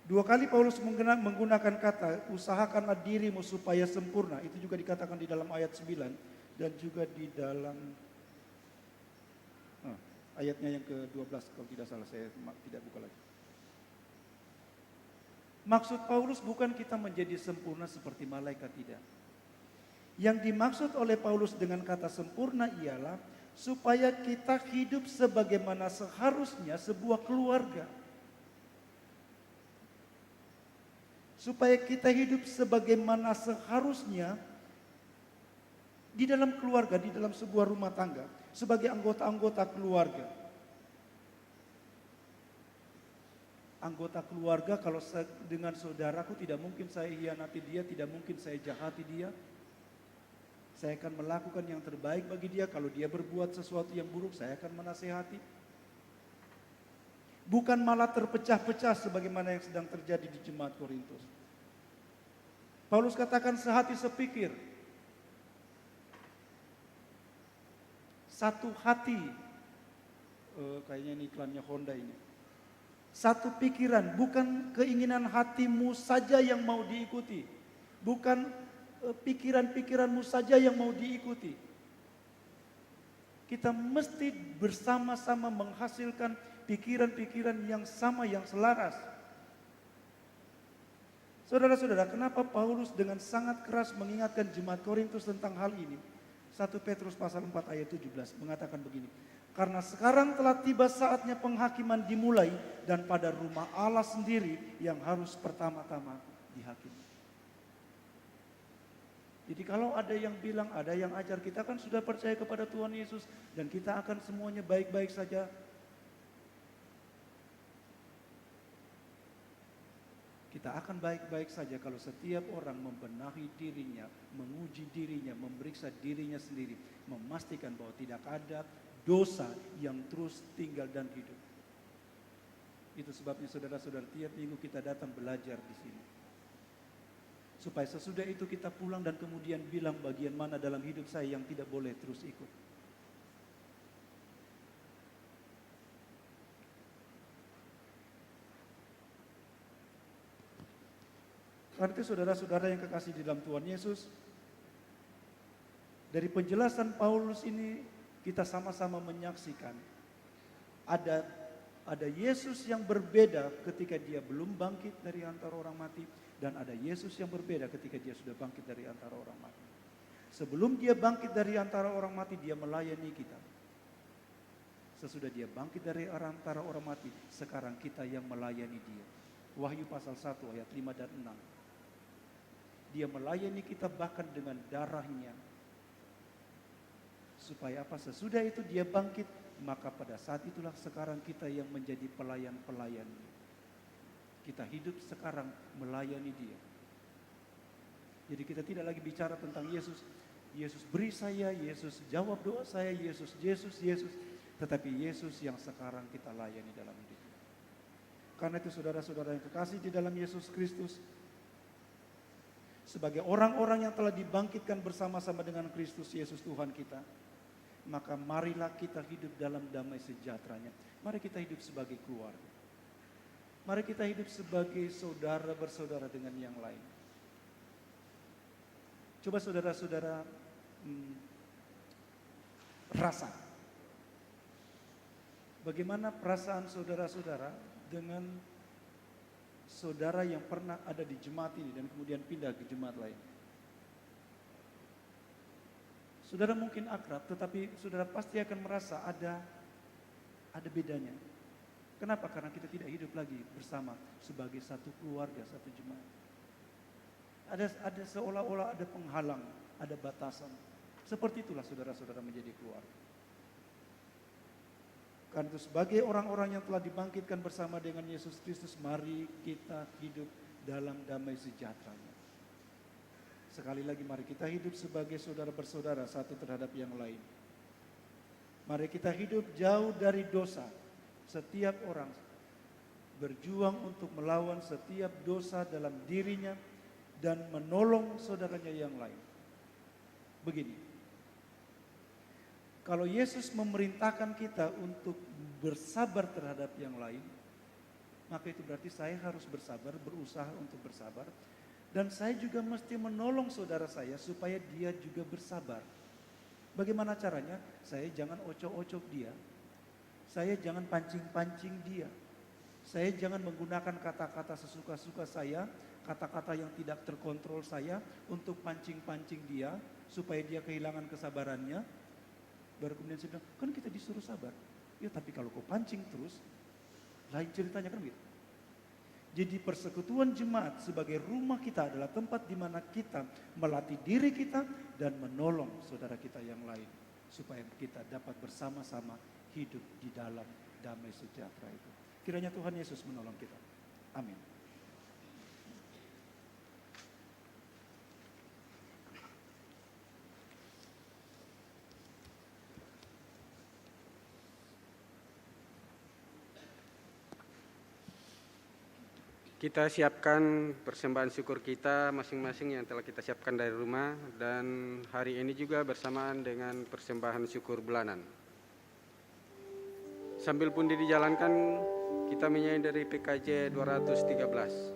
2 kali Paulus menggunakan kata, usahakanlah dirimu supaya sempurna. Itu juga dikatakan di dalam ayat 9 dan juga di dalam ayatnya yang ke-12 kalau tidak salah, saya tidak buka lagi. Maksud Paulus bukan kita menjadi sempurna seperti malaikat, tidak. Yang dimaksud oleh Paulus dengan kata sempurna ialah supaya kita hidup sebagaimana seharusnya sebuah keluarga. Supaya kita hidup sebagaimana seharusnya di dalam keluarga, di dalam sebuah rumah tangga, sebagai anggota-anggota keluarga. Anggota keluarga, kalau dengan saudaraku tidak mungkin saya hianati dia, tidak mungkin saya jahati dia. Saya akan melakukan yang terbaik bagi dia. Kalau dia berbuat sesuatu yang buruk, saya akan menasehati. Bukan malah terpecah-pecah sebagaimana yang sedang terjadi di jemaat Korintus. Paulus katakan sehati sepikir. Satu hati. Kayaknya ini iklannya Honda ini. Satu pikiran, bukan keinginan hatimu saja yang mau diikuti. Bukan pikiran-pikiranmu saja yang mau diikuti. Kita mesti bersama-sama menghasilkan pikiran-pikiran yang sama, yang selaras. Saudara-saudara, kenapa Paulus dengan sangat keras mengingatkan jemaat Korintus tentang hal ini? 1 Petrus pasal 4 ayat 17 mengatakan begini. Karena sekarang telah tiba saatnya penghakiman dimulai dan pada rumah Allah sendiri yang harus pertama-tama dihakimi. Jadi kalau ada yang bilang, ada yang ajar, kita kan sudah percaya kepada Tuhan Yesus dan kita akan semuanya baik-baik saja. Kita akan baik-baik saja kalau setiap orang membenahi dirinya, menguji dirinya, memeriksa dirinya sendiri, memastikan bahwa tidak ada dosa yang terus tinggal dan hidup. Itu sebabnya saudara-saudara, tiap minggu kita datang belajar di sini. Supaya sesudah itu kita pulang dan kemudian bilang bagian mana dalam hidup saya yang tidak boleh terus ikut. Karena itu saudara-saudara yang kekasih di dalam Tuhan Yesus, dari penjelasan Paulus ini kita sama-sama menyaksikan ada Yesus yang berbeda ketika dia belum bangkit dari antara orang mati, dan ada Yesus yang berbeda ketika dia sudah bangkit dari antara orang mati. Sebelum dia bangkit dari antara orang mati, dia melayani kita. Sesudah dia bangkit dari antara orang mati, sekarang kita yang melayani dia. Wahyu pasal 1 ayat 5 dan 6. Dia melayani kita bahkan dengan darahnya. Supaya apa? Sesudah itu dia bangkit, maka pada saat itulah sekarang kita yang menjadi pelayan-pelayan. Kita hidup sekarang melayani dia. Jadi kita tidak lagi bicara tentang Yesus. Yesus beri saya, Yesus jawab doa saya, Yesus. Tetapi Yesus yang sekarang kita layani dalam hidup. Karena itu saudara-saudara yang kekasih di dalam Yesus Kristus, sebagai orang-orang yang telah dibangkitkan bersama-sama dengan Kristus Yesus Tuhan kita, maka marilah kita hidup dalam damai sejahteranya. Mari kita hidup sebagai keluarga. Mari kita hidup sebagai saudara bersaudara dengan yang lain. Coba saudara-saudara rasa. Bagaimana perasaan saudara-saudara dengan saudara yang pernah ada di jemaat ini dan kemudian pindah ke jemaat lain? Saudara mungkin akrab, tetapi saudara pasti akan merasa ada bedanya. Kenapa? Karena kita tidak hidup lagi bersama sebagai satu keluarga, satu jemaat. Ada seolah-olah ada penghalang, ada batasan. Seperti itulah saudara-saudara menjadi keluarga. Karena itu sebagai orang-orang yang telah dibangkitkan bersama dengan Yesus Kristus, mari kita hidup dalam damai sejahteranya. Sekali lagi mari kita hidup sebagai saudara bersaudara satu terhadap yang lain. Mari kita hidup jauh dari dosa. Setiap orang berjuang untuk melawan setiap dosa dalam dirinya dan menolong saudaranya yang lain. Begini, kalau Yesus memerintahkan kita untuk bersabar terhadap yang lain, maka itu berarti saya harus bersabar, berusaha untuk bersabar. Dan saya juga mesti menolong saudara saya supaya dia juga bersabar. Bagaimana caranya? Saya jangan ocok-ocok dia. Saya jangan pancing-pancing dia. Saya jangan menggunakan kata-kata sesuka-suka saya, kata-kata yang tidak terkontrol saya untuk pancing-pancing dia supaya dia kehilangan kesabarannya. Baru kemudian saya bilang, kan kita disuruh sabar. Ya tapi kalau kau pancing terus, lain ceritanya kan gitu. Jadi persekutuan jemaat sebagai rumah kita adalah tempat di mana kita melatih diri kita dan menolong saudara kita yang lain. Supaya kita dapat bersama-sama hidup di dalam damai sejahtera itu. Kiranya Tuhan Yesus menolong kita. Amin. Kita siapkan persembahan syukur kita masing-masing yang telah kita siapkan dari rumah, dan hari ini juga bersamaan dengan persembahan syukur bulanan. Sambil pun dijalankan, kita menyanyi dari PKJ 213.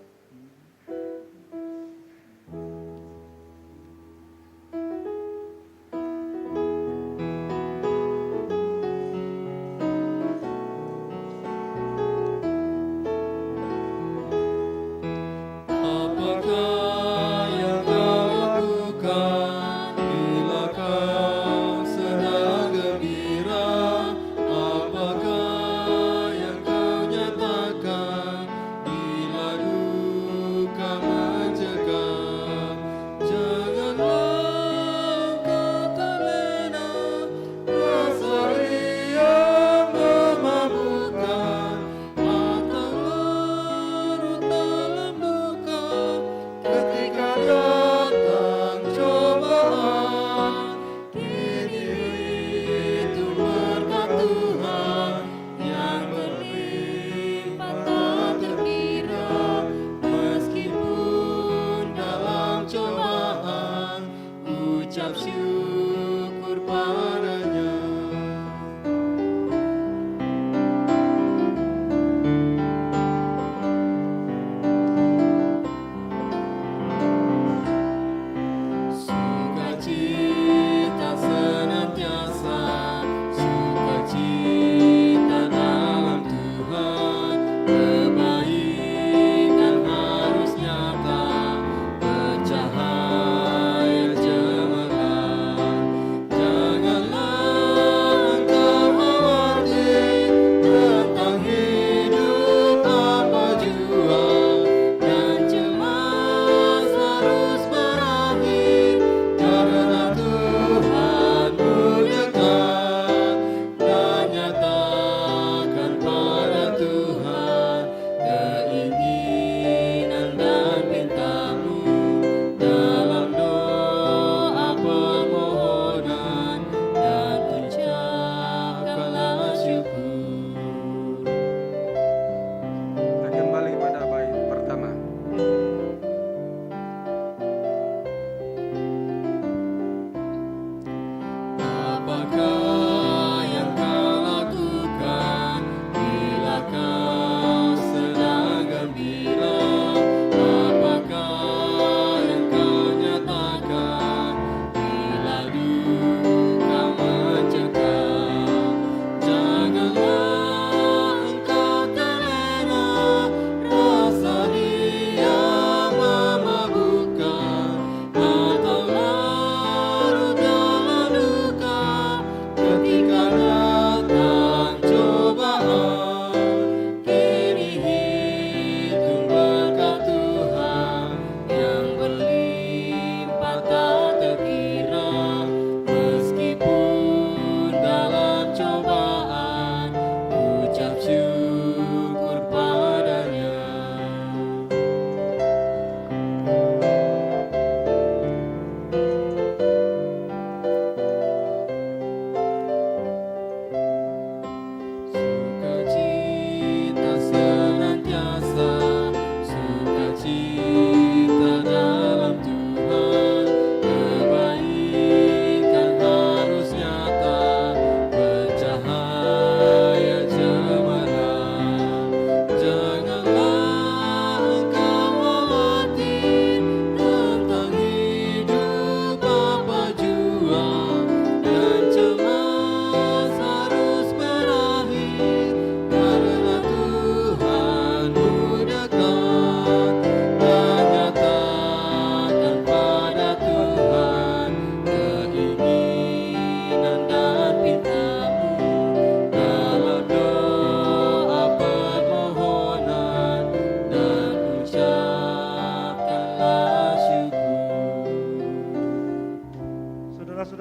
Apakah yang kau nyatakan bila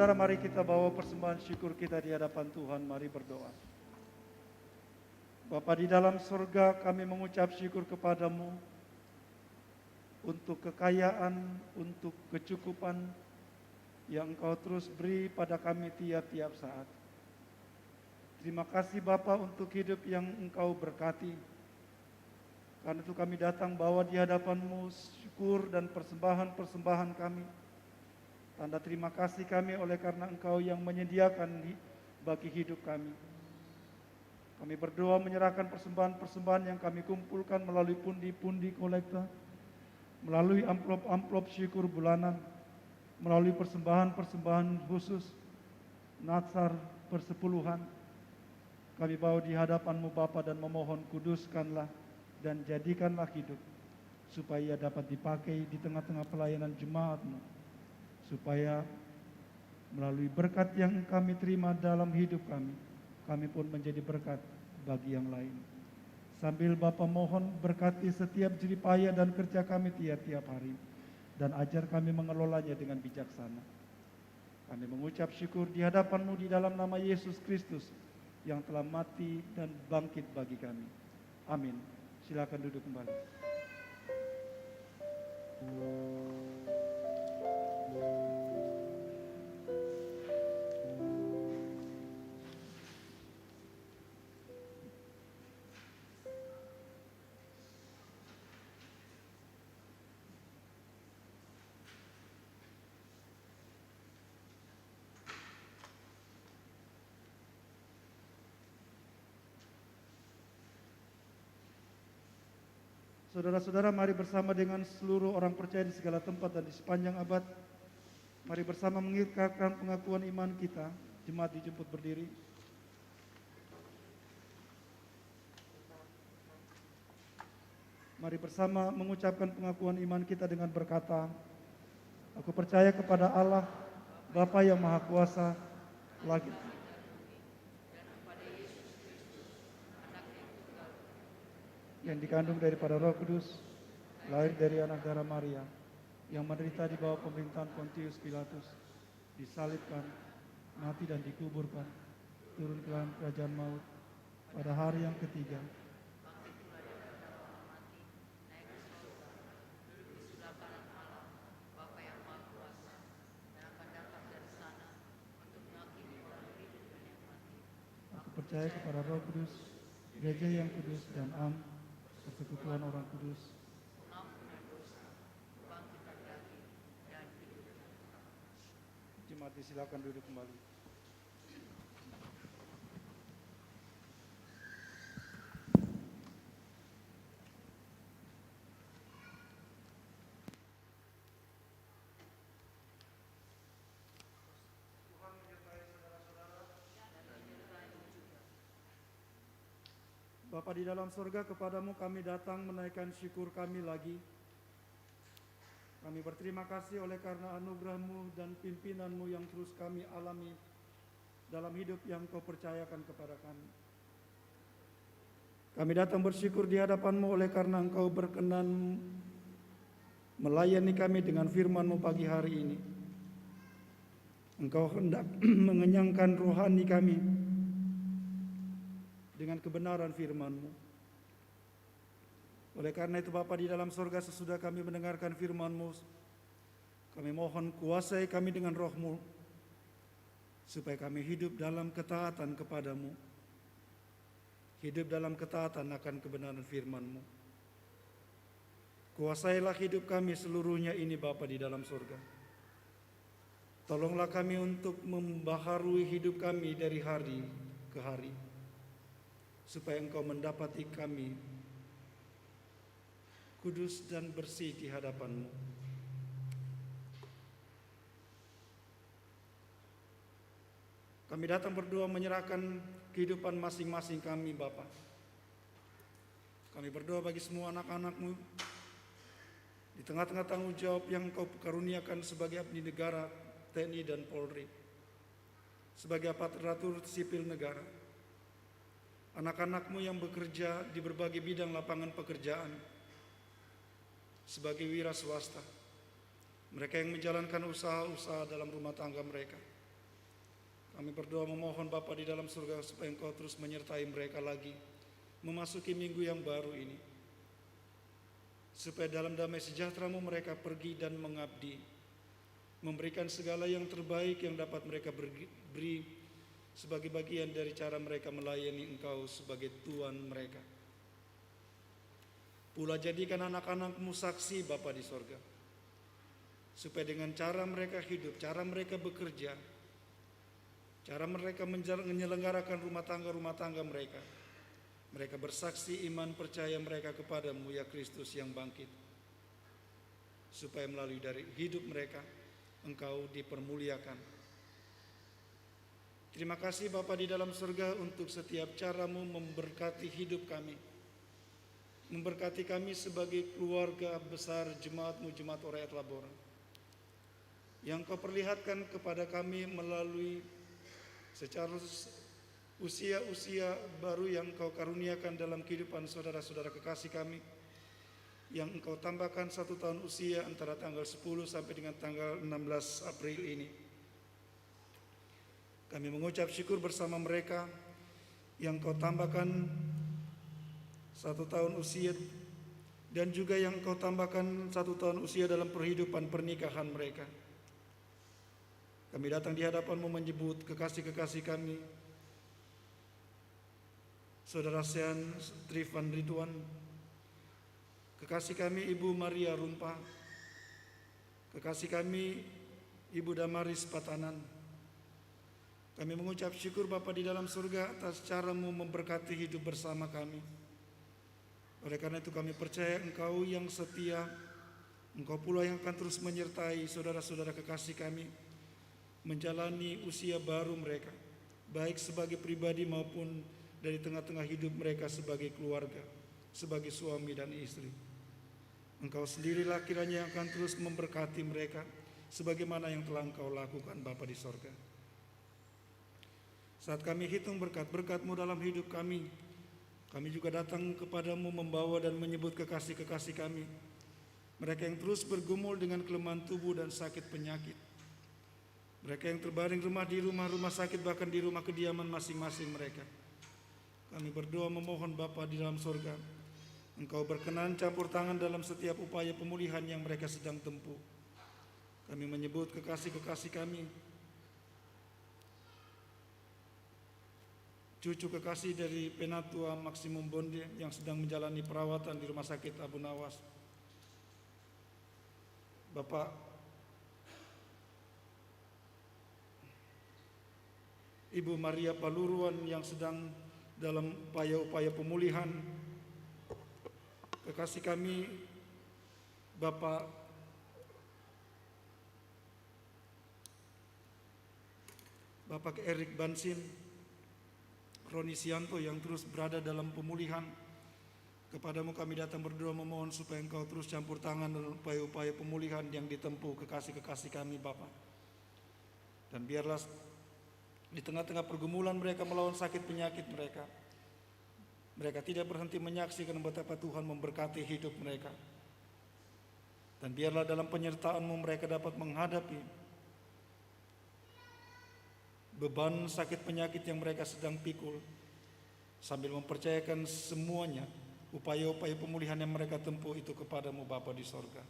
Saudara-saudara, mari kita bawa persembahan syukur kita di hadapan Tuhan. Mari berdoa. Bapa di dalam surga, kami mengucap syukur kepadamu untuk kekayaan, untuk kecukupan yang Engkau terus beri pada kami tiap-tiap saat. Terima kasih Bapa untuk hidup yang Engkau berkati. Karena itu kami datang bawa di hadapan-Mu syukur dan persembahan-persembahan kami. Tanda terima kasih kami oleh karena Engkau yang menyediakan bagi hidup kami. Kami berdoa menyerahkan persembahan-persembahan yang kami kumpulkan melalui pundi-pundi kolekta, melalui amplop-amplop syukur bulanan, melalui persembahan-persembahan khusus, natsar, persepuluhan. Kami bawa di hadapan-Mu Bapa dan memohon kuduskanlah dan jadikanlah hidup, supaya dapat dipakai di tengah-tengah pelayanan jemaat-Mu, supaya melalui berkat yang kami terima dalam hidup kami, kami pun menjadi berkat bagi yang lain. Sambil Bapa mohon berkati setiap jeripaya dan kerja kami tiap-tiap hari, dan ajar kami mengelolanya dengan bijaksana. Kami mengucap syukur di hadapan-Mu di dalam nama Yesus Kristus yang telah mati dan bangkit bagi kami. Amin. Silakan duduk kembali. Saudara-saudara, mari bersama dengan seluruh orang percaya di segala tempat dan di sepanjang abad, mari bersama mengikrarkan pengakuan iman kita. Jemaat dijemput berdiri. Mari bersama mengucapkan pengakuan iman kita dengan berkata, aku percaya kepada Allah, Bapa yang Maha Kuasa, lagi yang dikandung daripada Roh Kudus, lahir dari anak darah Maria, yang menderita di bawah pemerintahan Pontius Pilatus, disalibkan, mati dan dikuburkan, turun ke dalam kerajaan maut, pada hari yang ketiga, aku percaya kepada Roh Kudus, gereja yang kudus dan am, persekutuan orang kudus. Jemaat silakan duduk kembali. Bapa di dalam surga, kepadamu kami datang menaikkan syukur kami lagi. Kami berterima kasih oleh karena anugerah-Mu dan pimpinan-Mu yang terus kami alami dalam hidup yang Kau percayakan kepada kami. Kami datang bersyukur di hadapan-Mu oleh karena Engkau berkenan melayani kami dengan firman-Mu pagi hari ini. Engkau hendak mengenyangkan rohani kami dengan kebenaran firman-Mu. Oleh karena itu Bapa di dalam surga, sesudah kami mendengarkan firman-Mu, kami mohon kuasai kami dengan Roh-Mu, supaya kami hidup dalam ketaatan kepada-Mu, hidup dalam ketaatan akan kebenaran firman-Mu. Kuasailah hidup kami seluruhnya ini Bapa di dalam surga. Tolonglah kami untuk membaharui hidup kami dari hari ke hari, supaya Engkau mendapati kami kudus dan bersih di hadapan-Mu. Kami datang berdoa menyerahkan kehidupan masing-masing kami Bapa. Kami berdoa bagi semua anak-anak-Mu di tengah-tengah tanggung jawab yang Engkau karuniakan sebagai abdi negara, TNI dan Polri, sebagai aparatur sipil negara. Anak-anak-Mu yang bekerja di berbagai bidang lapangan pekerjaan sebagai wira swasta, mereka yang menjalankan usaha-usaha dalam rumah tangga mereka, Kami berdoa memohon Bapa di dalam surga supaya Engkau terus menyertai mereka lagi memasuki minggu yang baru ini. Supaya dalam damai sejahtera-Mu mereka pergi dan mengabdi, memberikan segala yang terbaik yang dapat mereka beri sebagai bagian dari cara mereka melayani Engkau sebagai Tuhan mereka. Pula jadikan anak-anak-Mu saksi Bapa di sorga, supaya dengan cara mereka hidup, cara mereka bekerja, cara mereka menyelenggarakan rumah tangga mereka, mereka bersaksi iman percaya mereka kepadamu ya Kristus yang bangkit, supaya melalui dari hidup mereka Engkau dipermuliakan. Terima kasih Bapa di dalam surga untuk setiap cara-Mu memberkati hidup kami, memberkati kami sebagai keluarga besar jemaat-Mu, Jemaat Orayat Labora, yang Kau perlihatkan kepada kami melalui secara usia-usia baru yang Kau karuniakan dalam kehidupan saudara-saudara kekasih kami, yang Engkau tambahkan 1 tahun usia antara tanggal 10 sampai dengan tanggal 16 April ini. Kami mengucap syukur bersama mereka yang Kau tambahkan 1 tahun usia, dan juga yang Kau tambahkan 1 tahun usia dalam perhidupan pernikahan mereka. Kami datang di hadapan-Mu menyebut kekasih-kekasih kami, Saudara Sean Trifan Ridwan, kekasih kami Ibu Maria Rumpa, kekasih kami Ibu Damaris Patanan. Kami mengucap syukur Bapa di dalam surga atas cara-Mu memberkati hidup bersama kami. Oleh karena itu kami percaya Engkau yang setia, Engkau pula yang akan terus menyertai saudara-saudara kekasih kami menjalani usia baru mereka, baik sebagai pribadi maupun dari tengah-tengah hidup mereka sebagai keluarga, sebagai suami dan istri. Engkau sendirilah kiranya yang akan terus memberkati mereka sebagaimana yang telah Engkau lakukan Bapa di sorga. Saat kami hitung berkat-berkat-Mu dalam hidup kami, kami juga datang kepadamu membawa dan menyebut kekasih-kekasih kami, mereka yang terus bergumul dengan kelemahan tubuh dan sakit penyakit, mereka yang terbaring di rumah-rumah sakit, bahkan di rumah kediaman masing-masing mereka. Kami berdoa memohon Bapa di dalam sorga, Engkau berkenan campur tangan dalam setiap upaya pemulihan yang mereka sedang tempuh. Kami menyebut kekasih-kekasih kami, cucu kekasih dari Penatua Maksimum Bonde yang sedang menjalani perawatan di Rumah Sakit Abu Nawas, Bapak Ibu Maria Paluruan yang sedang dalam upaya-upaya pemulihan, kekasih kami Bapak Erik Bansin, Roni Sianto yang terus berada dalam pemulihan. Kepadamu kami datang berdoa memohon supaya Engkau terus campur tangan dalam upaya-upaya pemulihan yang ditempuh kekasih-kekasih kami Bapa. Dan biarlah di tengah-tengah pergumulan mereka melawan sakit penyakit mereka, mereka tidak berhenti menyaksikan betapa Tuhan memberkati hidup mereka. Dan biarlah dalam penyertaan-Mu mereka dapat menghadapi beban sakit penyakit yang mereka sedang pikul, sambil mempercayakan semuanya upaya-upaya pemulihan yang mereka tempuh itu kepadamu Bapa di sorga.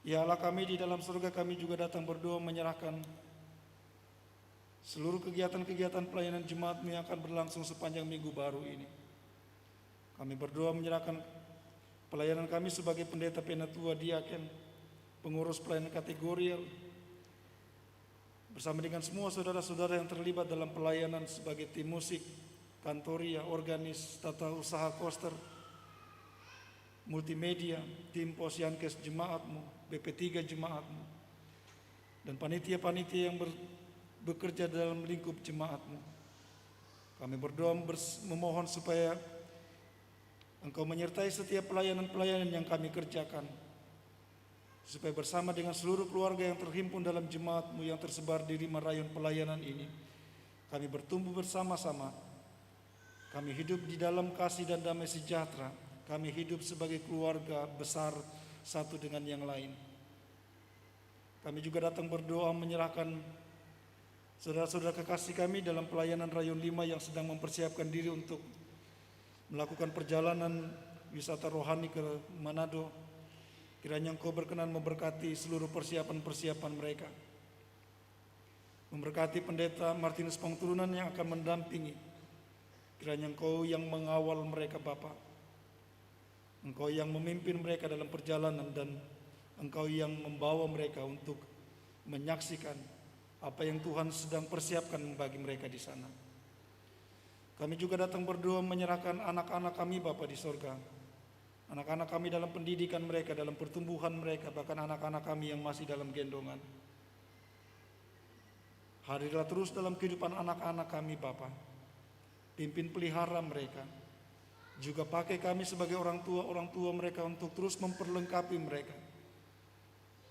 Ya Allah kami di dalam surga, kami juga datang berdoa menyerahkan seluruh kegiatan-kegiatan pelayanan jemaat-Mu yang akan berlangsung sepanjang minggu baru ini. Kami berdoa menyerahkan pelayanan kami sebagai pendeta penatua, diaken, pengurus pelayanan kategorial, bersama dengan semua saudara-saudara yang terlibat dalam pelayanan sebagai tim musik, kantoria, organis, tata usaha koster, multimedia, tim posyankes jemaat-Mu, BP3 jemaat-Mu, dan panitia-panitia yang bekerja dalam lingkup jemaat-Mu. Kami berdoa memohon supaya Engkau menyertai setiap pelayanan-pelayanan yang kami kerjakan, supaya bersama dengan seluruh keluarga yang terhimpun dalam jemaat-Mu yang tersebar di 5 rayon pelayanan ini, kami bertumbuh bersama-sama. Kami hidup di dalam kasih dan damai sejahtera. Kami hidup sebagai keluarga besar satu dengan yang lain. Kami juga datang berdoa menyerahkan Saudara-saudara kekasih kami dalam pelayanan Rayon 5 yang sedang mempersiapkan diri untuk melakukan perjalanan wisata rohani ke Manado, kiranya Engkau berkenan memberkati seluruh persiapan-persiapan mereka. Memberkati Pendeta Martinus Pangturunan yang akan mendampingi. Kiranya Engkau yang mengawal mereka Bapa. Engkau yang memimpin mereka dalam perjalanan dan Engkau yang membawa mereka untuk menyaksikan apa yang Tuhan sedang persiapkan bagi mereka di sana. Kami juga datang berdoa menyerahkan anak-anak kami Bapa di sorga. Anak-anak kami dalam pendidikan mereka, dalam pertumbuhan mereka, bahkan anak-anak kami yang masih dalam gendongan. Hadirlah terus dalam kehidupan anak-anak kami Bapa. Pimpin pelihara mereka. Juga pakai kami sebagai orang tua mereka untuk terus memperlengkapi mereka.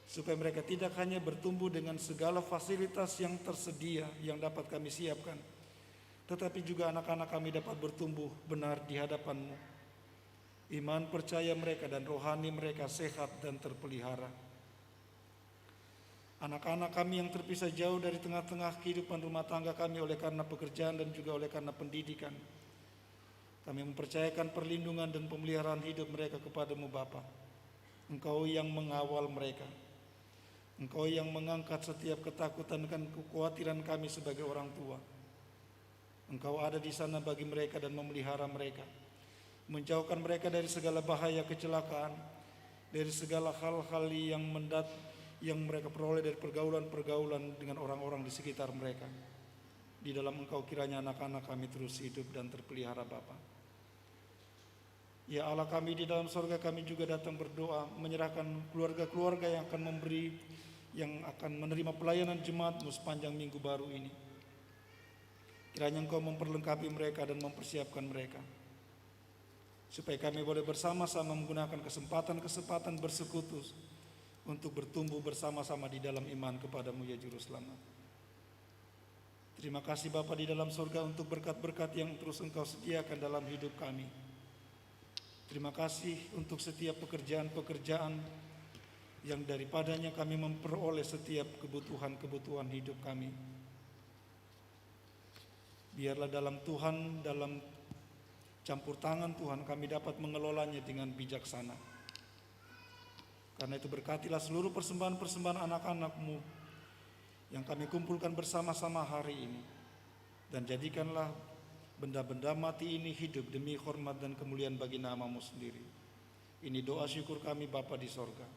Supaya mereka tidak hanya bertumbuh dengan segala fasilitas yang tersedia yang dapat kami siapkan, tetapi juga anak-anak kami dapat bertumbuh benar di hadapan-Mu. Iman percaya mereka dan rohani mereka sehat dan terpelihara. Anak-anak kami yang terpisah jauh dari tengah-tengah kehidupan rumah tangga kami oleh karena pekerjaan dan juga oleh karena pendidikan, kami mempercayakan perlindungan dan pemeliharaan hidup mereka kepada-Mu Bapa. Engkau yang mengawal mereka. Engkau yang mengangkat setiap ketakutan dan kekhawatiran kami sebagai orang tua. Engkau ada di sana bagi mereka dan memelihara mereka, menjauhkan mereka dari segala bahaya kecelakaan, dari segala hal-hal yang mereka peroleh dari pergaulan-pergaulan dengan orang-orang di sekitar mereka. Di dalam Engkau kiranya anak-anak kami terus hidup dan terpelihara Bapa. Ya Allah kami di dalam sorga, kami juga datang berdoa menyerahkan keluarga-keluarga yang akan menerima pelayanan jemaat-Mu sepanjang minggu baru ini. Kiranya Engkau memperlengkapi mereka dan mempersiapkan mereka, supaya kami boleh bersama-sama menggunakan kesempatan-kesempatan bersekutu untuk bertumbuh bersama-sama di dalam iman kepada-Mu ya Juru Selamat. Terima kasih Bapa di dalam surga untuk berkat-berkat yang terus Engkau sediakan dalam hidup kami. Terima kasih untuk setiap pekerjaan-pekerjaan yang daripadanya kami memperoleh setiap kebutuhan-kebutuhan hidup kami. Biarlah dalam Tuhan, dalam campur tangan Tuhan, kami dapat mengelolanya dengan bijaksana. Karena itu berkatilah seluruh persembahan-persembahan anak-anak-Mu yang kami kumpulkan bersama-sama hari ini. Dan jadikanlah benda-benda mati ini hidup demi hormat dan kemuliaan bagi nama-Mu sendiri. Ini doa syukur kami Bapa di sorga,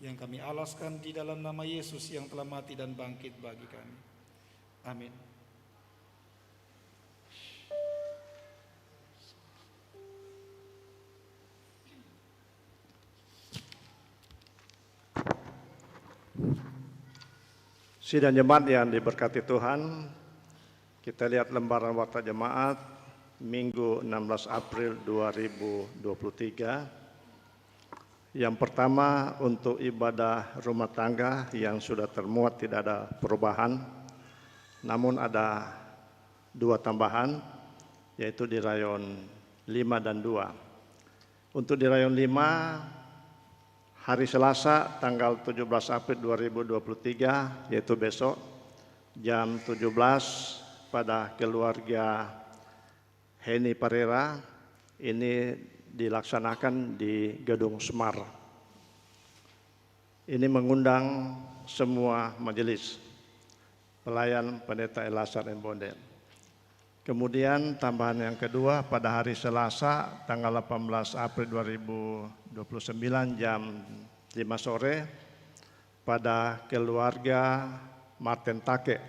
yang kami alaskan di dalam nama Yesus yang telah mati dan bangkit bagi kami. Amin. Sidang jemaat yang diberkati Tuhan, kita lihat lembaran warta jemaat Minggu 16 April 2023. Yang pertama untuk ibadah rumah tangga yang sudah termuat tidak ada perubahan, namun ada 2 tambahan, yaitu di rayon 5 dan 2. Untuk di rayon 5, hari Selasa tanggal 17 April 2023, yaitu besok, jam 17 pada keluarga Heni Parera, ini dilaksanakan di Gedung Semar. Ini mengundang semua majelis, pelayan Pendeta Elazar Embonde. Kemudian tambahan yang kedua pada hari Selasa tanggal 18 April 2029 jam 5 sore pada keluarga Martin Take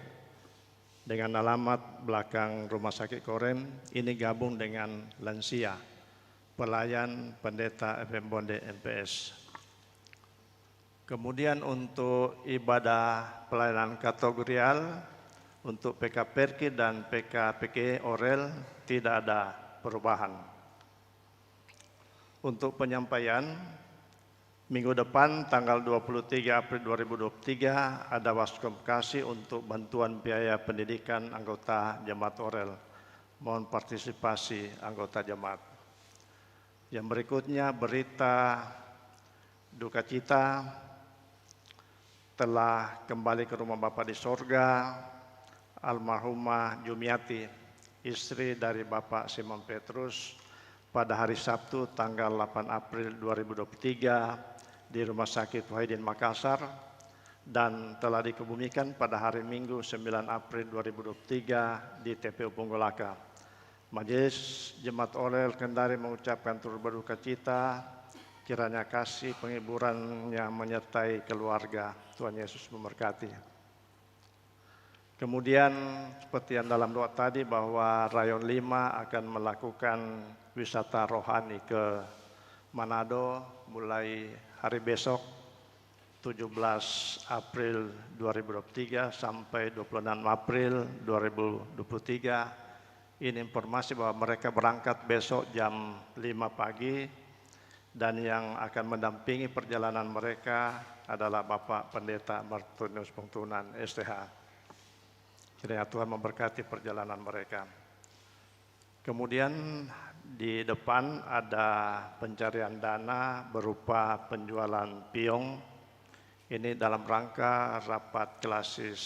dengan alamat belakang Rumah Sakit Korem, ini gabung dengan lansia, pelayan Pendeta FM Bonde MPS. Kemudian untuk ibadah pelayanan kategorial untuk PK-PERKI dan PK-PK Orel tidak ada perubahan. Untuk penyampaian, minggu depan tanggal 23 April 2023 ada waskomkasi untuk bantuan biaya pendidikan anggota jemaat Orel. Mohon partisipasi anggota jemaat. Yang berikutnya berita duka cita telah kembali ke rumah Bapa di sorga almarhumah Jumiati, istri dari Bapak Simon Petrus, pada hari Sabtu tanggal 8 April 2023 di Rumah Sakit Wahidin Makassar, dan telah dikebumikan pada hari Minggu 9 April 2023 di TPU Punggolaka. Majelis Jemaat Orel Kendari mengucapkan turut berduka cita, kiranya kasih penghiburannya menyertai keluarga. Tuhan Yesus memberkati. Kemudian seperti yang dalam doa tadi bahwa Rayon 5 akan melakukan wisata rohani ke Manado mulai hari besok 17 April 2023 sampai 26 April 2023. Ini informasi bahwa mereka berangkat besok jam 5 pagi dan yang akan mendampingi perjalanan mereka adalah Bapak Pendeta Martinus Pengtunan STH. Kiranya Tuhan memberkati perjalanan mereka. Kemudian di depan ada pencarian dana berupa penjualan piong. Ini dalam rangka rapat klasis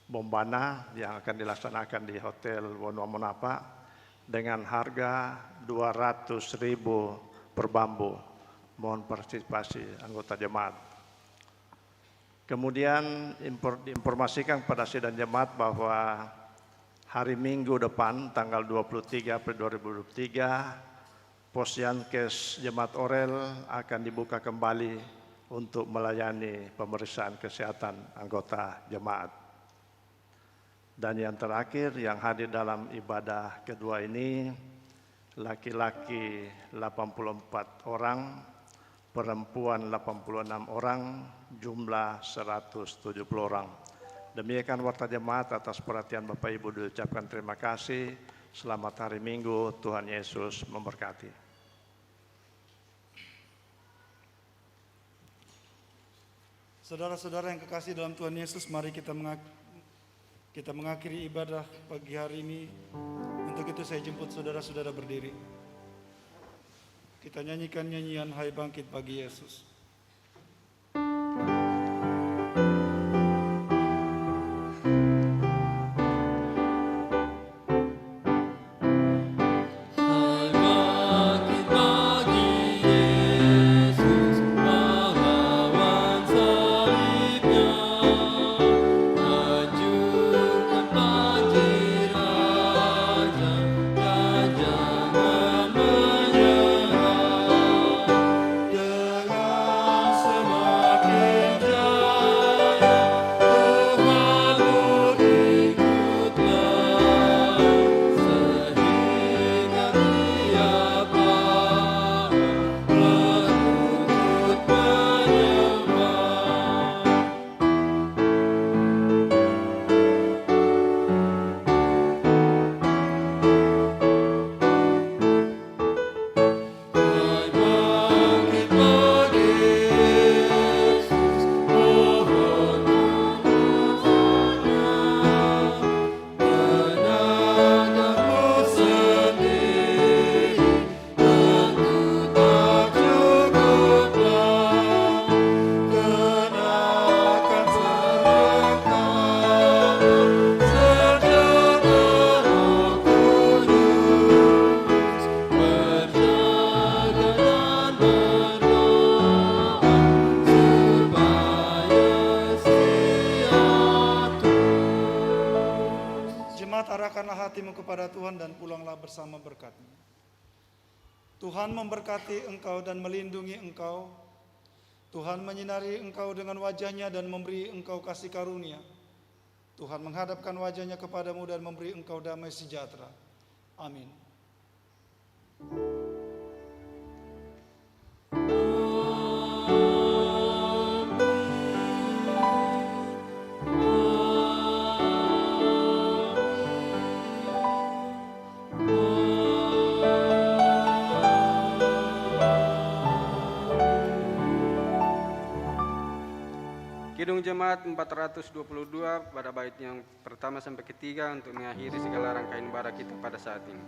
Bombana yang akan dilaksanakan di Hotel Wonua Monapa dengan harga 200.000 per bambu. Mohon partisipasi anggota jemaat. Kemudian diinformasikan kepada sidang jemaat bahwa hari Minggu depan tanggal 23 April 2023 Posyankes Jemaat Orel akan dibuka kembali untuk melayani pemeriksaan kesehatan anggota jemaat. Dan yang terakhir yang hadir dalam ibadah kedua ini, laki-laki 84 orang, perempuan 86 orang, jumlah 170 orang. Demikian warta jemaat. Atas perhatian Bapak Ibu diucapkan terima kasih. Selamat hari Minggu, Tuhan Yesus memberkati. Saudara-saudara yang kekasih dalam Tuhan Yesus, mari kita mengakhiri ibadah pagi hari ini. Untuk itu saya jemput saudara-saudara berdiri. Kita nyanyikan nyanyian Hai Bangkit Bagi Yesus. Hatimu kepada Tuhan dan pulanglah bersama berkat-Nya. Tuhan memberkati engkau dan melindungi engkau. Tuhan menyinari engkau dengan wajah-Nya dan memberi engkau kasih karunia. Tuhan menghadapkan wajah-Nya kepadamu dan memberi engkau damai sejahtera. Amin. Kidung Jemaat 422 pada bait yang pertama sampai ketiga untuk mengakhiri segala rangkaian ibadah kita pada saat ini.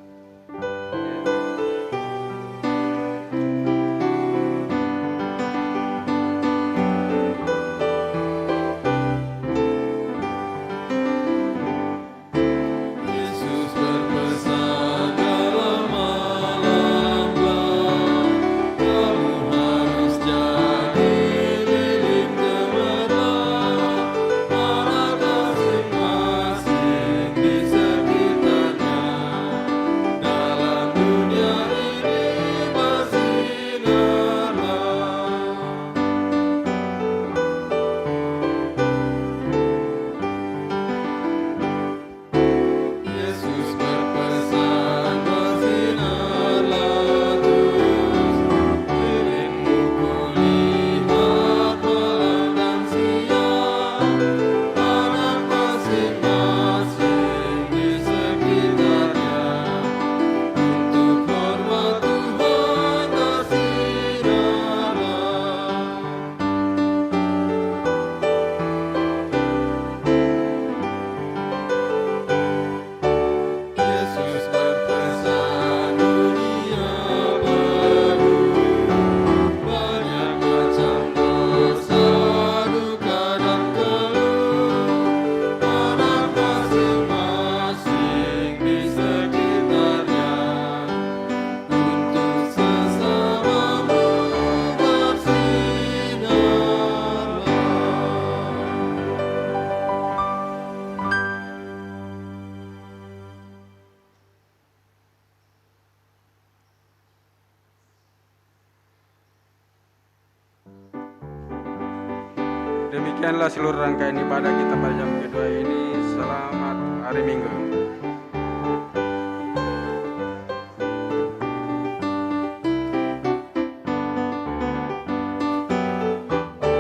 Demikianlah seluruh rangkaian ibadah kita pada jam kedua ini. Selamat hari Minggu.